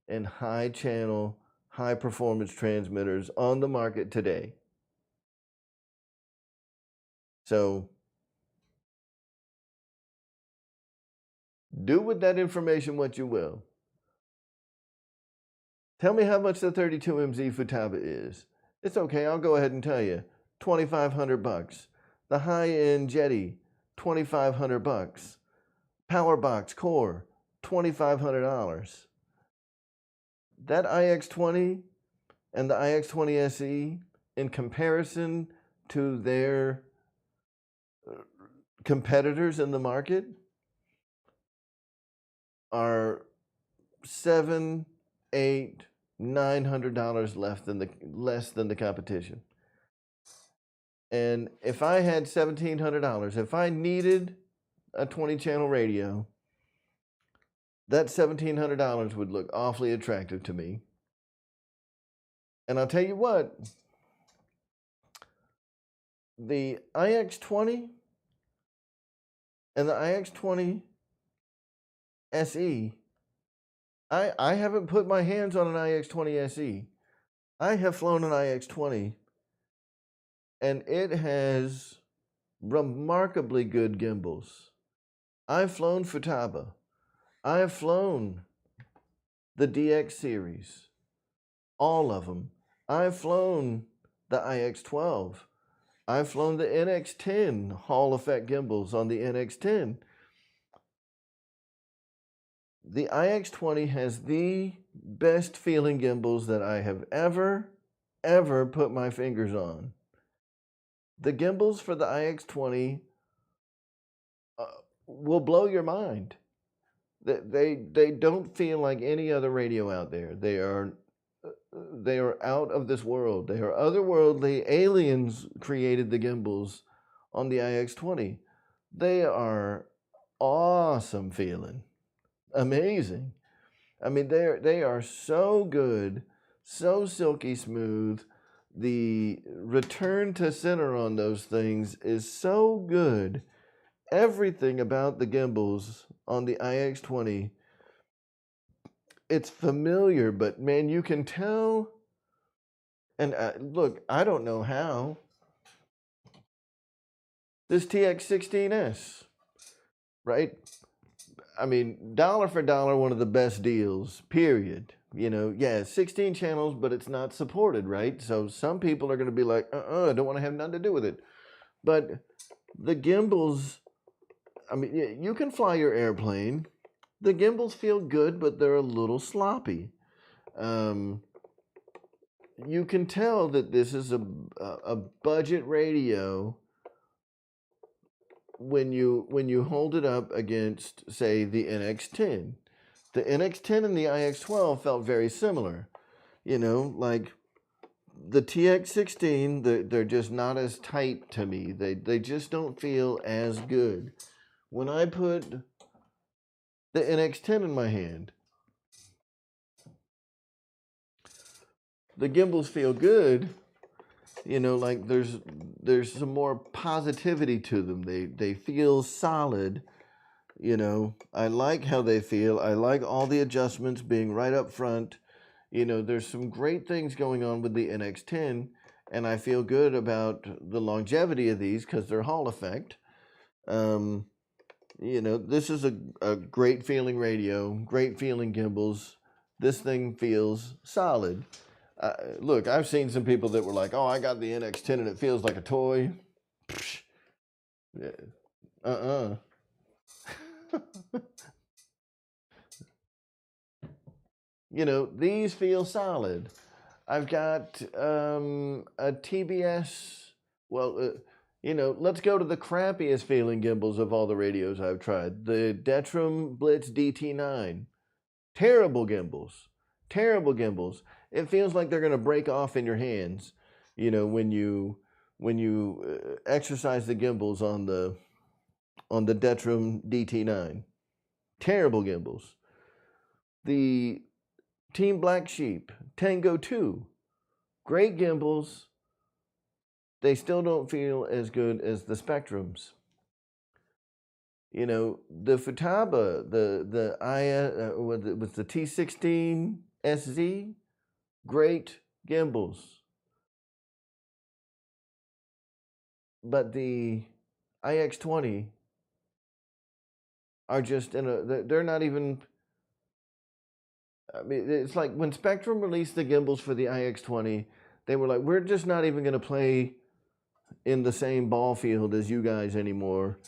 in high channel, high performance transmitters on the market today. So do with that information what you will. Tell me how much the 32MZ Futaba is. It's okay, I'll go ahead and tell you. $2,500. The high-end Jetty, $2,500. PowerBox Core, $2,500. That iX20 and the iX20 SE, in comparison to their competitors in the market, are $700, $800, $900 less than the competition. And if I had $1,700, if I needed a 20-channel radio, that $1,700 would look awfully attractive to me. And I'll tell you what, the iX20 and the iX20 SE, I haven't put my hands on an iX20 SE. I have flown an iX20, and it has remarkably good gimbals. I've flown Futaba. I've flown the DX series, all of them. I've flown the iX12. I've flown the NX10 Hall effect gimbals on the NX10. The iX20 has the best feeling gimbals that I have ever put my fingers on. The gimbals for the iX20 will blow your mind. They don't feel like any other radio out there. They are out of this world. They are otherworldly. Aliens created the gimbals on the iX20. They are awesome feeling. Amazing. I mean, they are so good, so silky smooth. The return to center on those things is so good. Everything about the gimbals on the iX20, it's familiar, but man, you can tell. And look, I don't know how. This TX16S, right? I mean, dollar for dollar, one of the best deals, period. You know, yeah, 16 channels, but it's not supported, right? So some people are going to be like, I don't want to have nothing to do with it. But the gimbals, I mean, you can fly your airplane. The gimbals feel good, but they're a little sloppy. You can tell that this is a budget radio when you hold it up against, say, the NX10. The NX10 and the iX12 felt very similar. You know, like the TX16, they're just not as tight to me. They just don't feel as good. When I put the NX10 in my hand, the gimbals feel good. You know, like there's some more positivity to them. They feel solid. You know, I like how they feel. I like all the adjustments being right up front. You know, there's some great things going on with the NX10, and I feel good about the longevity of these because they're Hall effect. You know, this is a great feeling radio, great feeling gimbals. This thing feels solid. Look, I've seen some people that were like, "Oh, I got the NX10 and it feels like a toy." Psh, yeah. Uh-uh. You know, these feel solid. I've got a TBS. Well, you know, let's go to the crappiest feeling gimbals of all the radios I've tried. The Detrum Blitz DT9. Terrible gimbals. Terrible gimbals. It feels like they're going to break off in your hands, you know, when you exercise the gimbals on the Detrum DT9. Terrible gimbals. The Team Black Sheep Tango 2. Great gimbals. They still don't feel as good as the Spectrums. You know, the Futaba, the was the T16 SZ, great gimbals. But the IX20 are just they're not even. I mean, it's like when Spectrum released the gimbals for the IX20, they were like, we're just not even going to play in the same ball field as you guys anymore.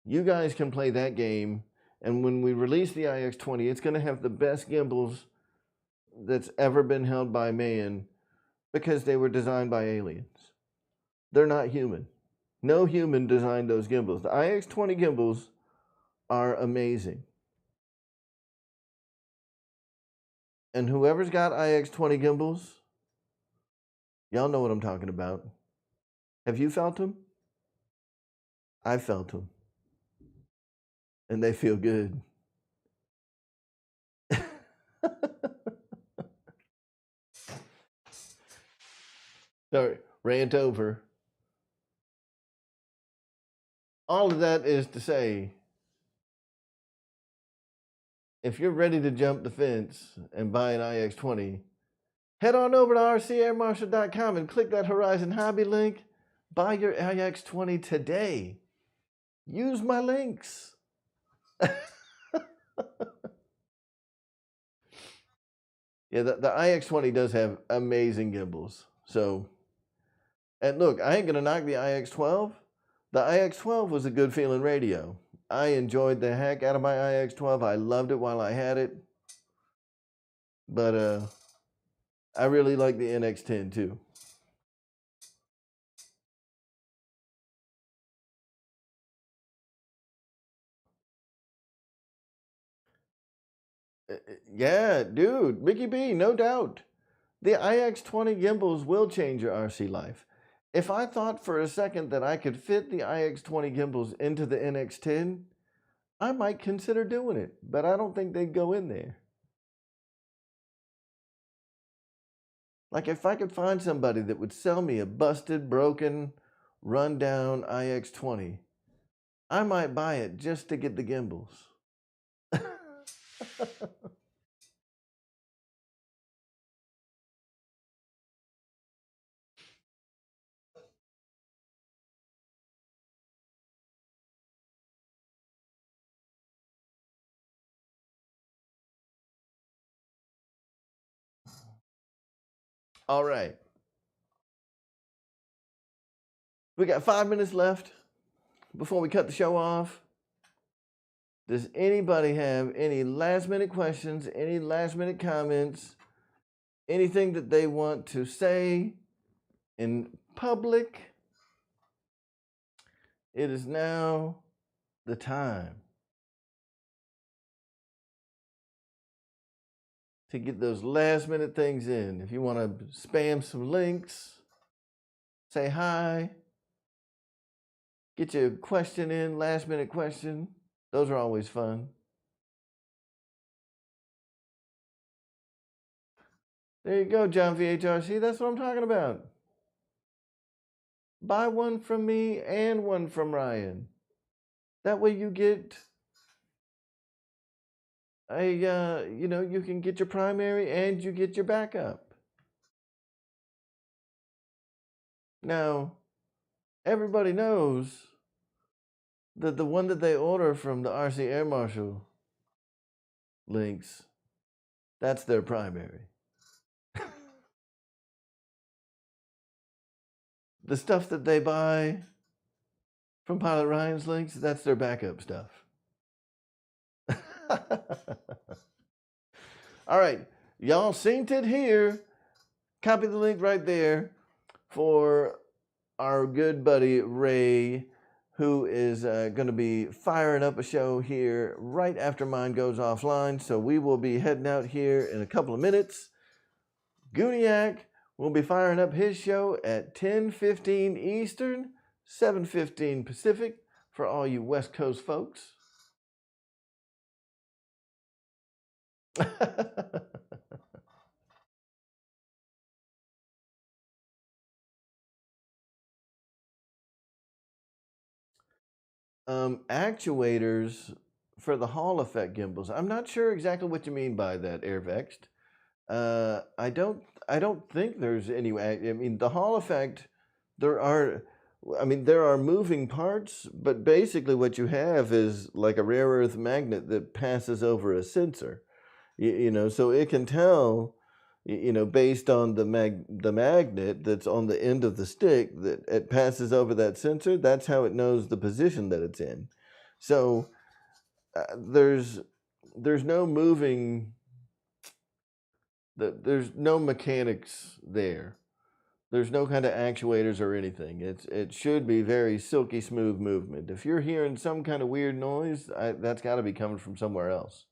You guys can play that game, and when we release the IX20, it's going to have the best gimbals that's ever been held by man because they were designed by aliens. They're not human. No human designed those gimbals. The IX20 gimbals are amazing. And whoever's got IX20 gimbals, y'all know what I'm talking about. Have you felt them? I felt them. And they feel good. Sorry, rant over. All of that is to say, if you're ready to jump the fence and buy an IX20, head on over to rcairmarshal.com and click that Horizon Hobby link. Buy your IX20 today. Use my links. Yeah, the IX20 does have amazing gimbals. So, and look, I ain't going to knock the IX12. The IX12 was a good feeling radio. I enjoyed the heck out of my IX12. I loved it while I had it. But I really like the NX10 too. Yeah, dude, Mickey B, no doubt. The IX20 gimbals will change your RC life. If I thought for a second that I could fit the IX20 gimbals into the NX10, I might consider doing it, but I don't think they'd go in there. Like if I could find somebody that would sell me a busted, broken, run-down IX20, I might buy it just to get the gimbals. All right. We got 5 minutes left before we cut the show off. Does anybody have any last minute questions, any last minute comments, anything that they want to say in public? It is now the time to get those last minute things in. If you want to spam some links, say hi, get your question in, last minute question. Those are always fun. There you go, John VHRC. That's what I'm talking about. Buy one from me and one from Ryan. That way you get you can get your primary and you get your backup. Now, everybody knows that the one that they order from the RC Air Marshal links That's their primary. The stuff that they buy from Pilot Ryan's links, that's their backup stuff. All right, y'all synced it here. Copy the link right there for our good buddy Ray, who is going to be firing up a show here right after mine goes offline. So we will be heading out here in a couple of minutes. Gooniac will be firing up his show at 10:15 Eastern, 7:15 Pacific for all you West Coast folks. Actuators for the Hall effect gimbals. I'm not sure exactly what you mean by that, Airvexed. I don't think there's any. I mean, the Hall effect. There are. I mean, there are moving parts, but basically what you have is like a rare earth magnet that passes over a sensor. You know, so it can tell. You know, based on the magnet that's on the end of the stick that it passes over that sensor. That's how it knows the position that it's in. So there's no moving. There's no mechanics there. There's no kind of actuators or anything. It should be very silky smooth movement. If you're hearing some kind of weird noise, that's got to be coming from somewhere else.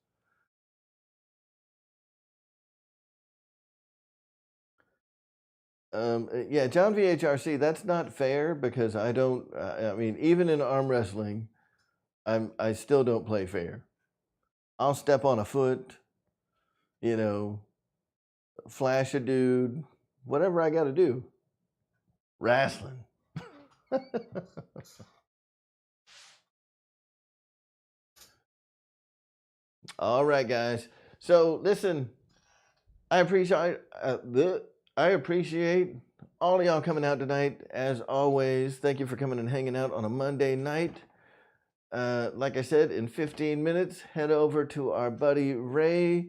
Yeah, John VHRC. That's not fair because I don't. I mean, even in arm wrestling, I still don't play fair. I'll step on a foot, you know, flash a dude, whatever I got to do. Wrestling. All right, guys. So listen, I appreciate all of y'all coming out tonight. As always, thank you for coming and hanging out on a Monday night. Like I said, in 15 minutes, head over to our buddy Ray.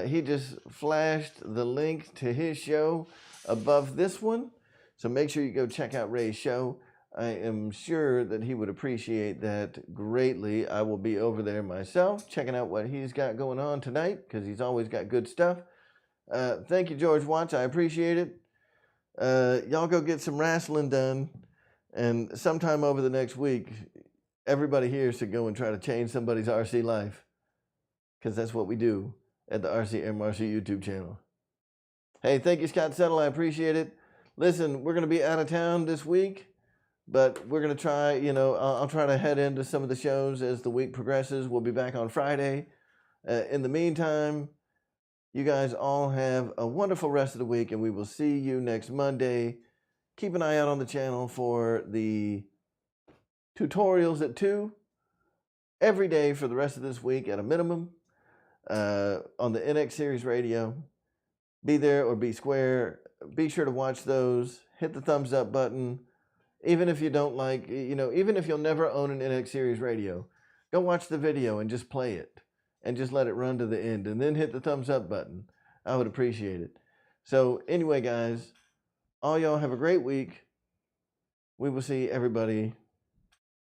He just flashed the link to his show above this one. So make sure you go check out Ray's show. I am sure that he would appreciate that greatly. I will be over there myself, checking out what he's got going on tonight, because he's always got good stuff. Thank you, George Watts. I appreciate it. Y'all go get some wrestling done. And sometime over the next week, everybody here should go and try to change somebody's RC life, because that's what we do at the RC MRC YouTube channel. Hey, thank you, Scott Settle. I appreciate it. Listen, we're going to be out of town this week, but we're going to try, you know, I'll try to head into some of the shows as the week progresses. We'll be back on Friday. In the meantime, you guys all have a wonderful rest of the week, and we will see you next Monday. Keep an eye out on the channel for the tutorials at 2 every day for the rest of this week at a minimum on the NX Series Radio. Be there or be square. Be sure to watch those. Hit the thumbs up button. Even if you don't like, you know, even if you'll never own an NX Series Radio, go watch the video and just play it and just let it run to the end and then hit the thumbs up button. I would appreciate it. So anyway, guys, all y'all have a great week. We will see everybody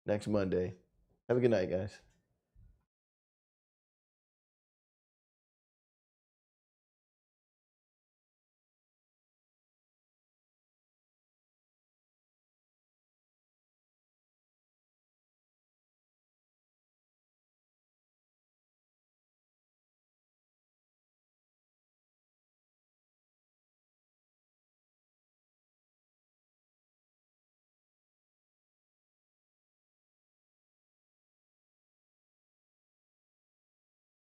next Monday. Have a good night, guys.